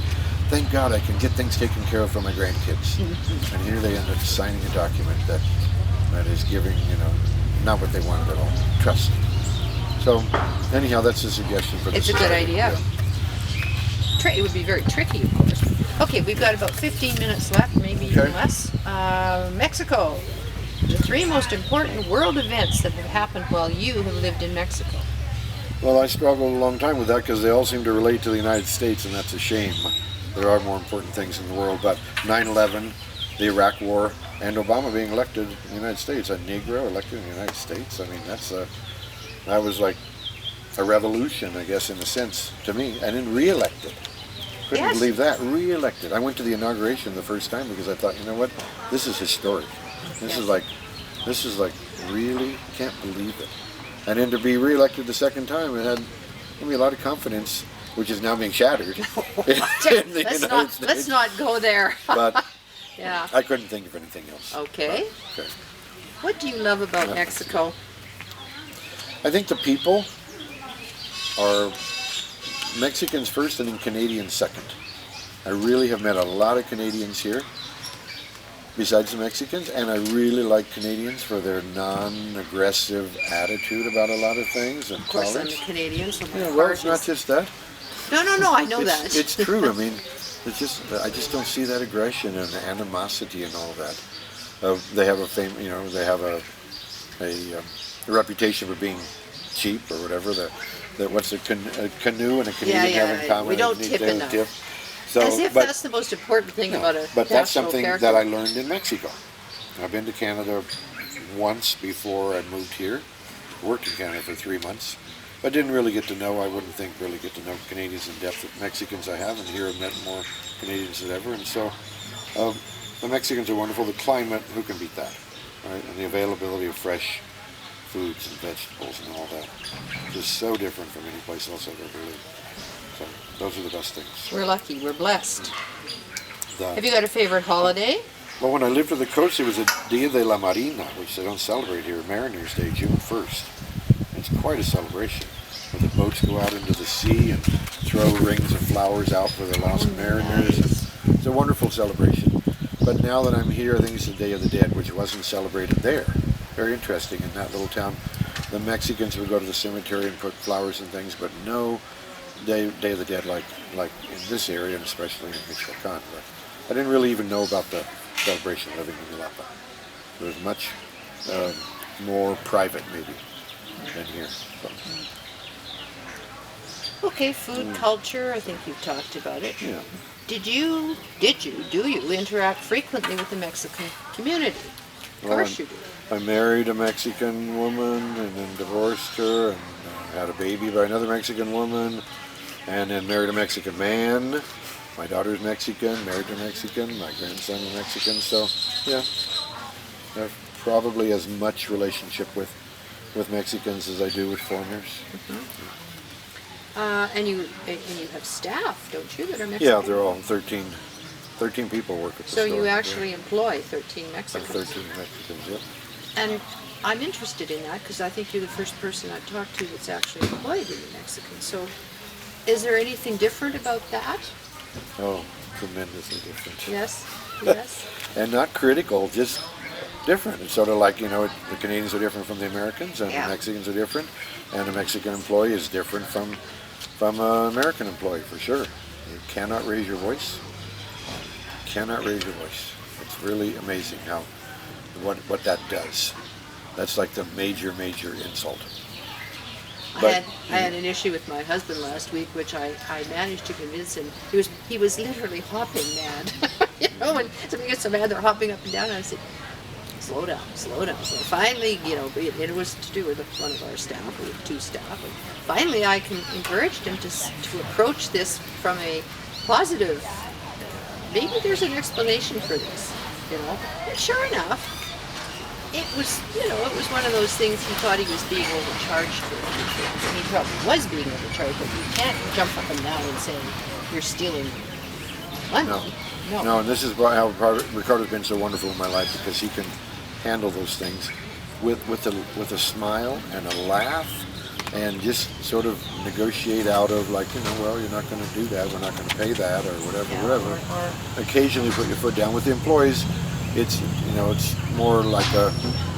Thank God I can get things taken care of for my grandkids. And here they end up signing a document that is giving, you know, not what they wanted at all. Trust. So, anyhow, that's a suggestion for this. It's a good idea. It would be very tricky, of course. Okay, we've got about 15 minutes left, maybe even less. Mexico. The 3 most important world events that have happened while you have lived in Mexico. Well, I struggled a long time with that, because they all seem to relate to the United States, and that's a shame. There are more important things in the world, but 9/11, the Iraq War, and Obama being elected in the United States, a Negro elected in the United States. I mean, that was like a revolution, I guess, in a sense, to me. And then re-elected. Couldn't believe that. Re-elected. I went to the inauguration the first time because I thought, you know what, this is historic. This is like really, can't believe it. And then to be re-elected the second time, it had a lot of confidence, which is now being shattered. Let's not go there. But yeah. I couldn't think of anything else. Okay. Okay. What do you love about Mexico? I think the people are Mexicans first and then Canadians second. I really have met a lot of Canadians here, besides the Mexicans, and I really like Canadians for their non-aggressive attitude about a lot of things and tolerance. Of course, I'm a Canadian, so my well, it's not just that. No, I know that. It's true. I mean, I just don't see that aggression and animosity and all that. They have a reputation for being cheap or whatever. What's a canoe and a Canadian have in common? We don't tip enough. So, as if that's the most important thing about a But that's something character. that I learned in Mexico. I've been to Canada once before I moved here. Worked in Canada for 3 months. I didn't really get to know, I wouldn't think really get to know Canadians in depth. Mexicans I have, and here I've met more Canadians than ever. And so the Mexicans are wonderful. The climate, who can beat that? Right? And the availability of fresh foods and vegetables and all that. Just so different from any place else I've ever lived. So those are the best things. We're lucky. We're blessed. Have you got a favorite holiday? Well, when I lived to the coast, it was a Dia de la Marina, which they don't celebrate here, Mariners Day, June 1st. It's quite a celebration, where the boats go out into the sea and throw rings of flowers out for the lost mariners. It's a wonderful celebration. But now that I'm here, I think it's the Day of the Dead, which wasn't celebrated there. Very interesting in that little town. The Mexicans would go to the cemetery and put flowers and things, but no Day of the Dead like in this area, and especially in Michoacan. But I didn't really even know about the celebration living in Uruapan. It was much more private, maybe, than here. So. Okay, food culture, I think you've talked about it. Yeah. Do you interact frequently with the Mexican community? Of course you do. I married a Mexican woman and then divorced her and had a baby by another Mexican woman and then married a Mexican man. My daughter's Mexican, married to a Mexican, my grandson is Mexican, so yeah. I have probably as much relationship with Mexicans as I do with foreigners. And you have staff, don't you, that are Mexican? Yeah, they're all 13 people work at the store. So you actually employ 13 Mexicans. 13 Mexicans, yep. And I'm interested in that because I think you're the first person I've talked to that's actually employed in the Mexican. So is there anything different about that? Oh, tremendously different. Yes, yes. And not critical, just different. It's sort of like, the Canadians are different from the Americans, and Yeah. the Mexicans are different, and a Mexican employee is different from an American employee, for sure. You cannot raise your voice. Cannot raise your voice. It's really amazing what that does. That's like the major insult. I had an issue with my husband last week, which I managed to convince him. He was literally hopping mad. When somebody gets so mad they're hopping up and down, I said, slow down. So finally, it was to do with one of our staff, or with two staff. And finally, I encouraged him to approach this from a positive. Maybe there's an explanation for this, And sure enough, it was one of those things. He thought he was being overcharged for everything, and he probably was being overcharged. But you can't jump up and down and say you're stealing money. No, and this is how Ricardo's been so wonderful in my life, because he can handle those things with a smile and a laugh, and just sort of negotiate out of well, you're not going to do that, we're not going to pay that, or whatever. Or Occasionally put your foot down. With the employees, it's more like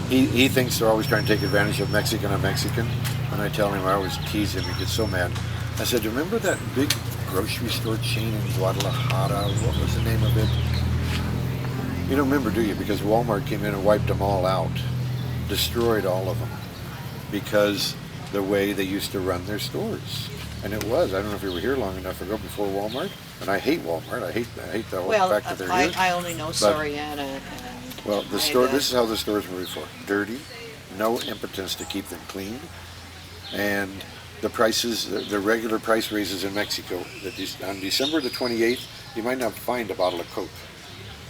he thinks they're always trying to take advantage of Mexican, and I tell him, I always tease him, he gets so mad. I said, remember that big grocery store chain in Guadalajara? What was the name of it? You don't remember, do you? Because Walmart came in and wiped them all out, destroyed all of them, because the way they used to run their stores. And it was, I don't know if you were here long enough ago before Walmart, and I hate Walmart. I hate the whole fact that they're here. I only know Soriana. Well, the store. This is how the stores were before: dirty, no impotence to keep them clean, and the prices, the regular price raises in Mexico. On December the 28th, you might not find a bottle of Coke,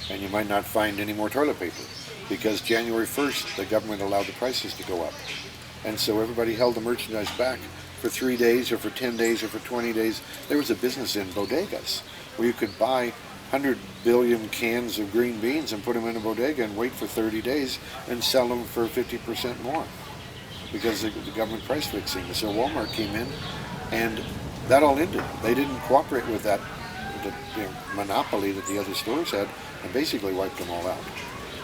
and you might not find any more toilet paper, because January 1st, the government allowed the prices to go up, and so everybody held the merchandise back for 3 days, or for 10 days, or for 20 days. There was a business in bodegas where you could buy 100 billion cans of green beans and put them in a bodega and wait for 30 days and sell them for 50% more, because of the government price fixing. So Walmart came in, and that all ended. They didn't cooperate with that monopoly that the other stores had, and basically wiped them all out.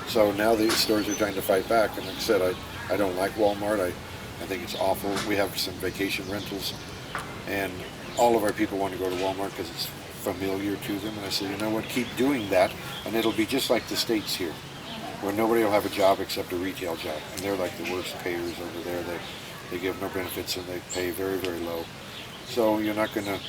So now the stores are trying to fight back, and like I said, I don't like Walmart. I think it's awful. We have some vacation rentals, and all of our people want to go to Walmart because it's familiar to them. And I said, you know what, keep doing that, and it'll be just like the States here, where nobody will have a job except a retail job, and they're like the worst payers over there. They give no benefits, and they pay very, very low. So you're not going to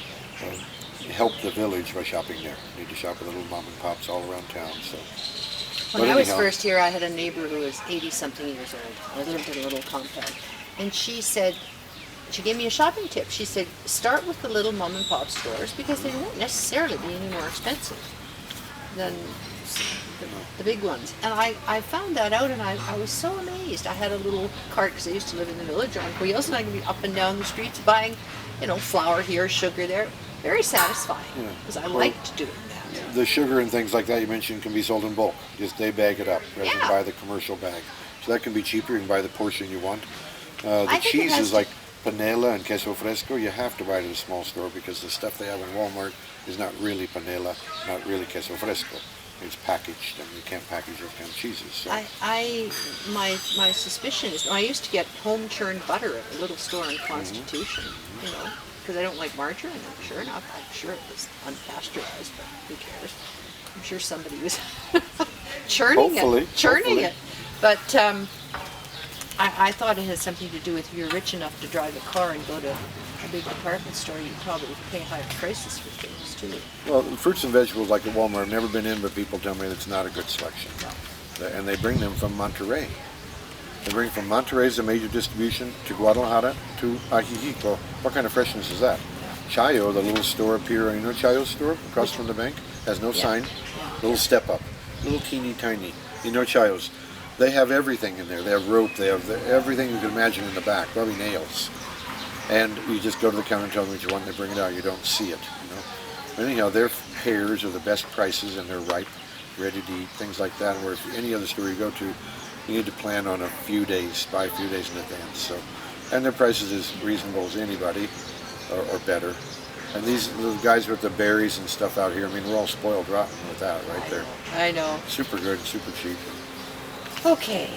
help the village by shopping there. You need to shop at little mom and pops all around town. So. When I was first here, I had a neighbor who was 80-something years old. I lived in a little compound, and she gave me a shopping tip. She said, start with the little mom and pop stores, because they won't necessarily be any more expensive than the big ones. And I found that out, and I was so amazed. I had a little cart, because I used to live in the village, on wheels, and I could be up and down the streets buying, flour here, sugar there. Very satisfying, because I liked doing that. The sugar and things like that you mentioned can be sold in bulk. Just they bag it up rather than buy the commercial bag. So that can be cheaper. You can buy the portion you want. The cheese is like panela and queso fresco. You have to buy it at a small store, because the stuff they have in Walmart is not really panela, not really queso fresco. It's packaged, and you can't package those kind of cheeses. So. My suspicion is, I used to get home churned butter at a little store in Constitution, because I don't like margarine. And sure enough, I'm sure it was unpasteurized, but who cares? I'm sure somebody was churning Hopefully. it. But I thought it had something to do with if you're rich enough to drive a car and go to a big department store, you probably pay higher prices for things too. Well, fruits and vegetables like at Walmart, I've never been in, but people tell me it's not a good selection. And they bring them from Monterrey. They bring from Monterrey as a major distribution to Guadalajara to Ajijico. What kind of freshness is that? Chayo, the little store up here, you know Chayo's store across from the bank? Has no sign. Little step up. Little teeny tiny. You know Chayo's. They have everything in there. They have rope. They have everything you can imagine in the back. Probably nails. And you just go to the counter and tell them what you want and they bring it out. You don't see it, you know. But anyhow, their pears are the best prices and they're ripe, ready to eat, things like that. Whereas any other store you go to, you need to plan on a few days, buy a few days in advance. So, and their prices is reasonable as anybody, or better. And these little guys with the berries and stuff out here, I mean, we're all spoiled rotten with that right there. I know. Super good, super cheap. Okay.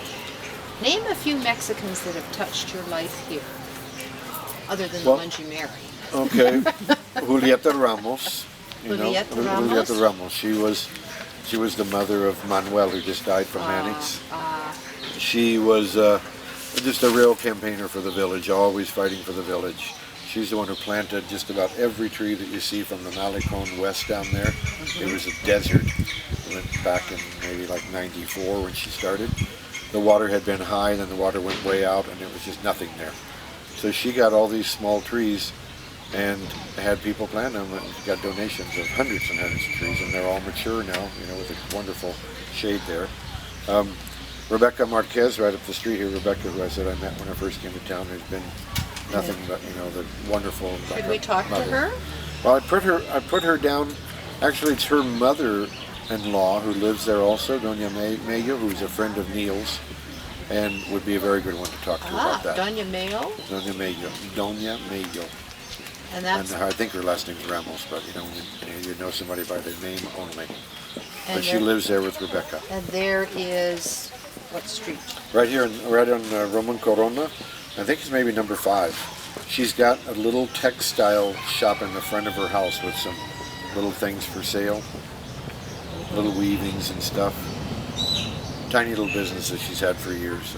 Name a few Mexicans that have touched your life here, other than the ones you married. Okay. Julieta Ramos. Julieta Ramos. She was the mother of Manuel, who just died from Mannix. She was just a real campaigner for the village, always fighting for the village. She's the one who planted just about every tree that you see from the Malecon west down there. It was a desert. It went back in maybe like 94 when she started. The water had been high, then the water went way out, and it was just nothing there. So she got all these small trees and had people plant them, and got donations of hundreds and hundreds of trees, and they're all mature now, you know, with a wonderful shade there. Rebecca Marquez, right up the street here, Rebecca, who I said I met when I first came to town, has been nothing but, you know, the wonderful Should we talk to her? Well, I put her down. Actually, it's her mother-in-law who lives there also, Doña Mayo, who's a friend of Neil's, and would be a very good one to talk to about that. Doña Mayo? Doña Mayo. Doña Mayo. And that's... I think her last name's Ramos, but you know somebody by their name only. And but she lives there with Rebecca. And there is, what street? Right here, right on Roman Corona. I think it's maybe number 5. She's got a little textile shop in the front of her house with some little things for sale, little weavings and stuff. Tiny little business that she's had for years.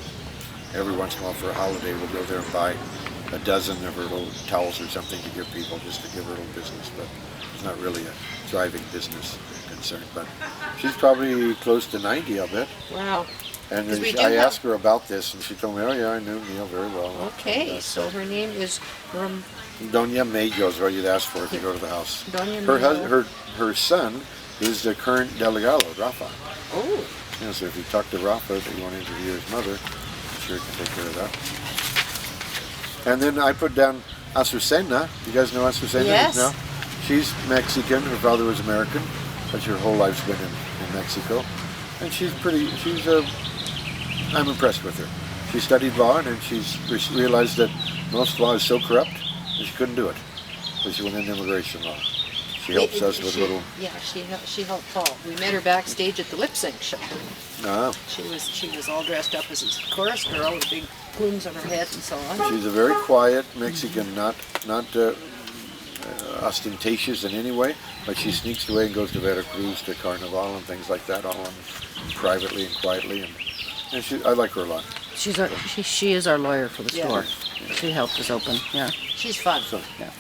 Every once in a while for a holiday we'll go there and buy a dozen of her little towels or something to give people, just to give her a little business, but it's not really a thriving business concern. But she's probably close to 90, I'll bet. Wow. And I asked her about this, and she told me, oh yeah, I knew Neil very well. Okay, so her name is Doña Mayo is what you'd ask for if you go to the house. Doña Mayo. Her son is the current delegado, Rafa. Oh. You know, so if you talk to Rafa that you want to interview his mother, I'm sure he can take care of that. And then I put down Azucena. You guys know Azucena? Yes. No? She's Mexican. Her father was American, but her whole life's been in Mexico. And I'm impressed with her. She studied law, and she's realized that most law is so corrupt that she couldn't do it. So she went into immigration law. She helps us with little... Yeah, she helped Paul. We met her backstage at the lip sync show. She was all dressed up as a chorus girl with big plumes on her head and so on. She's a very quiet Mexican, not ostentatious in any way, but she sneaks away and goes to Veracruz to Carnival and things like that, all privately and quietly, and I like her a lot. She is our lawyer for the store. Yeah. She helped us open. Yeah. She's fun. So, yeah.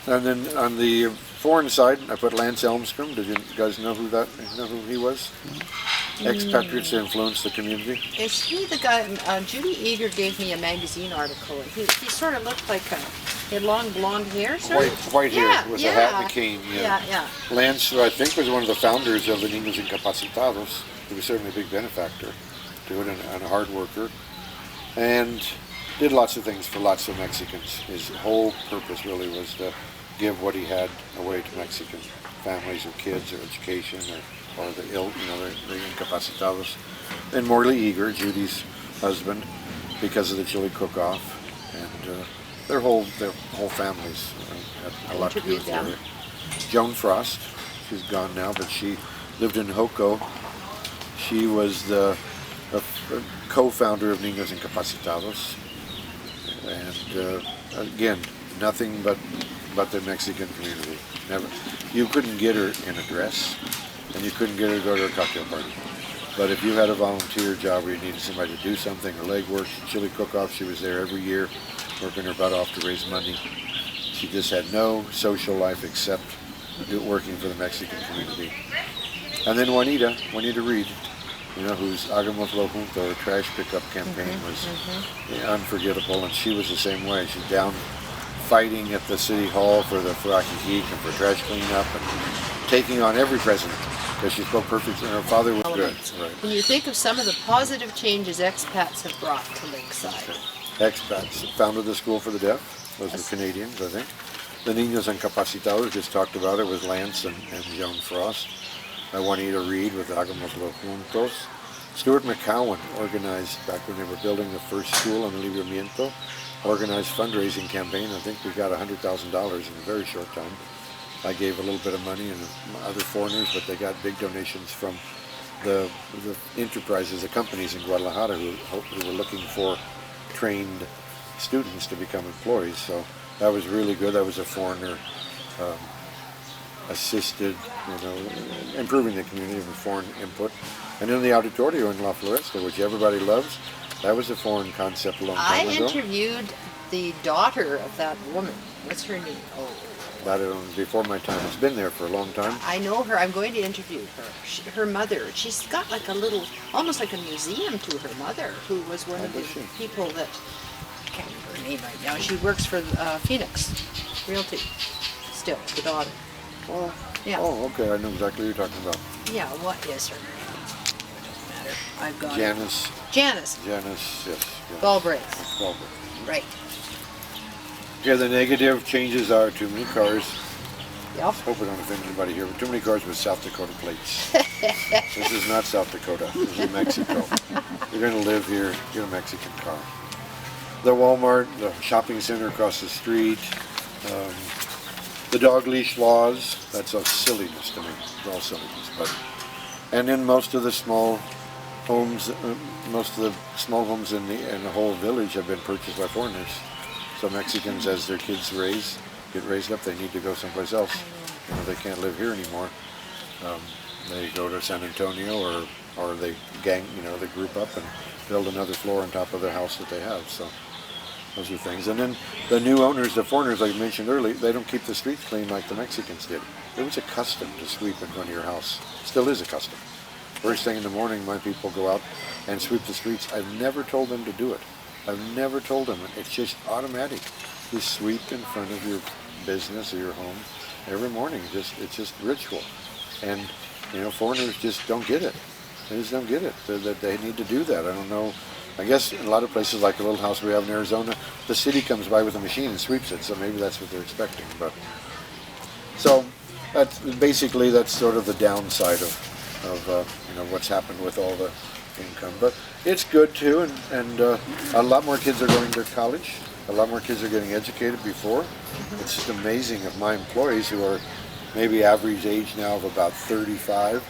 And then on the foreign side, I put Lance Elmstrom. Did you guys know who he was? Expatriates that influenced the community. Is he the guy? Judy Eager gave me a magazine article. He sort of looked like he had long blonde hair. White hair with a hat and a cane. Yeah. Lance, I think, was one of the founders of the Niños Incapacitados. He was certainly a big benefactor to it and a hard worker. And did lots of things for lots of Mexicans. His whole purpose really was to give what he had away to Mexican families or kids or education or the ill, the incapacitados. And Morley Eager, Judy's husband, because of the chili cook-off, and their whole families had a lot to do with it. Joan Frost, she's gone now, but she lived in Joco. She was the co-founder of Niños Incapacitados, and again, nothing but but the Mexican community. Never. You couldn't get her in a dress, and you couldn't get her to go to a cocktail party. But if you had a volunteer job where you needed somebody to do something, or leg work, chili cook-off, she was there every year, working her butt off to raise money. She just had no social life except working for the Mexican community. And then Juanita Reed, whose Hagamos Lo Junto, trash pickup campaign was unforgettable, and she was the same way. She's down fighting at the city hall for Ajijic and for trash cleanup and taking on every president because she spoke perfect and her father was good. Right. When you think of some of the positive changes expats have brought to Lakeside. Expats founded the school for the deaf. Those were Canadians, I think. The Niños Incapacitados, just talked about it, was Lance and Joan Frost. Juanita Reed with Hagamos Lo Juntos. Stuart McCowan organized, back when they were building the first school on the Libramiento, organized fundraising campaign. I think we got $100,000 in a very short time. I gave a little bit of money and other foreigners, but they got big donations from the enterprises, the companies in Guadalajara who were looking for trained students to become employees. So that was really good. That was a foreigner assisted, improving the community with foreign input. And then the auditorio in La Floresta, which everybody loves, that was a foreign concept a long time ago. I interviewed the daughter of that woman. What's her name? Oh. That before my time. It's been there for a long time. I know her. I'm going to interview her. Her mother. She's got like a little, almost like a museum to her mother, who was one of the people that, I can't remember her name right now. She works for Phoenix Realty. Still, the daughter. Oh, yeah. Oh, okay. I know exactly what you're talking about. Yeah. What is her name? It doesn't matter. I've got Janice. Janice. Janice. Yes. Galbraith. Galbraith. Right. Yeah, the negative changes are too many cars. Yep. Hope we don't offend anybody here, but too many cars with South Dakota plates. This is not South Dakota. This is Mexico. You're going to live here, get a Mexican car. The Walmart, the shopping center across the street, the dog leash laws, that's all silliness to me. It's all silliness. And then most of the small homes, in the whole village have been purchased by foreigners. So Mexicans, as their kids get raised up, they need to go someplace else. They can't live here anymore. They go to San Antonio or they they group up and build another floor on top of the house that they have. So those are things. And then the new owners, the foreigners, like I mentioned earlier, they don't keep the streets clean like the Mexicans did. It was a custom to sweep in front of your house. Still is a custom. First thing in the morning, my people go out and sweep the streets. I've never told them to do it. I've never told them. It's just automatic. You sweep in front of your business or your home every morning. It's just ritual. And foreigners just don't get it. They just don't get it. That they need to do that. I don't know. I guess in a lot of places, like the little house we have in Arizona, the city comes by with a machine and sweeps it. So maybe that's what they're expecting. But so that's sort of the downside of what's happened with all the income. But it's good too, and a lot more kids are going to college. A lot more kids are getting educated before. It's just amazing of my employees who are maybe average age now of about 35.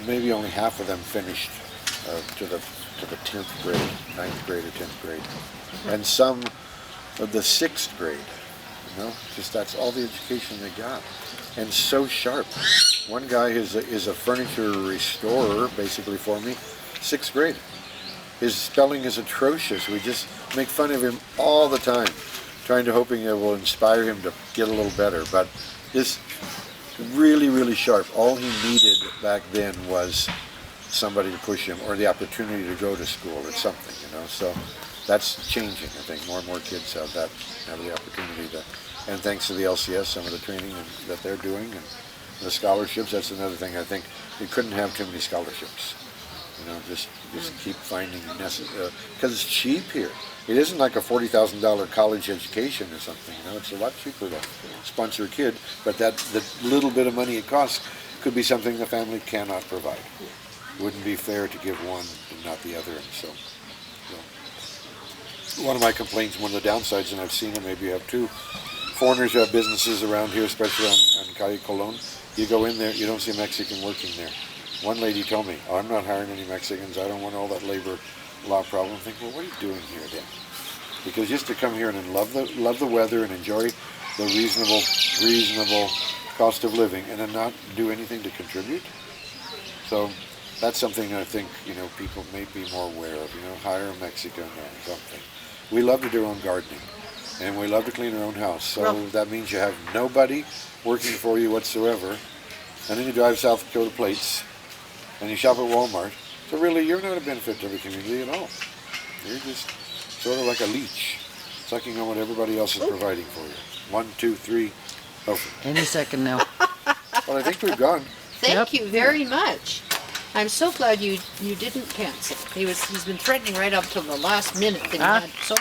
Maybe only half of them finished to the 10th grade, 9th grade or 10th grade, and some of the 6th grade. Just that's all the education they got, and so sharp. One guy is a furniture restorer basically for me, 6th grade. His spelling is atrocious. We just make fun of him all the time, hoping it will inspire him to get a little better. But this really, really sharp. All he needed back then was somebody to push him or the opportunity to go to school or something, So that's changing. I think more and more kids have the opportunity to. And thanks to the LCS, some of the training that they're doing and the scholarships. That's another thing. I think we couldn't have too many scholarships. Just keep finding necessary because it's cheap here. It isn't like a $40,000 college education or something. It's a lot cheaper to sponsor a kid. But the little bit of money it costs could be something the family cannot provide. It wouldn't be fair to give one and not the other. And so one of my complaints, one of the downsides, and I've seen it. Maybe you have too. Foreigners who have businesses around here, especially on Calle Colon, you go in there, you don't see a Mexican working there. One lady told me, I'm not hiring any Mexicans, I don't want all that labor law problem. I think, well, what are you doing here then? Because just to come here and love the weather and enjoy the reasonable cost of living, and then not do anything to contribute. So that's something I think, people may be more aware of, hire a Mexican or something. We love to do our own gardening, and we love to clean our own house. So Well- that means you have nobody working for you whatsoever, and then you drive South Dakota plates, and you shop at Walmart. So really, you're not a benefit to the community at all. You're just sort of like a leech, sucking on what everybody else is providing for you. 1, 2, 3. Oh, Any second now. well, I think we've gone. Thank Yep. you very much. I'm so glad you didn't cancel. He's been threatening right up till the last minute that he had so many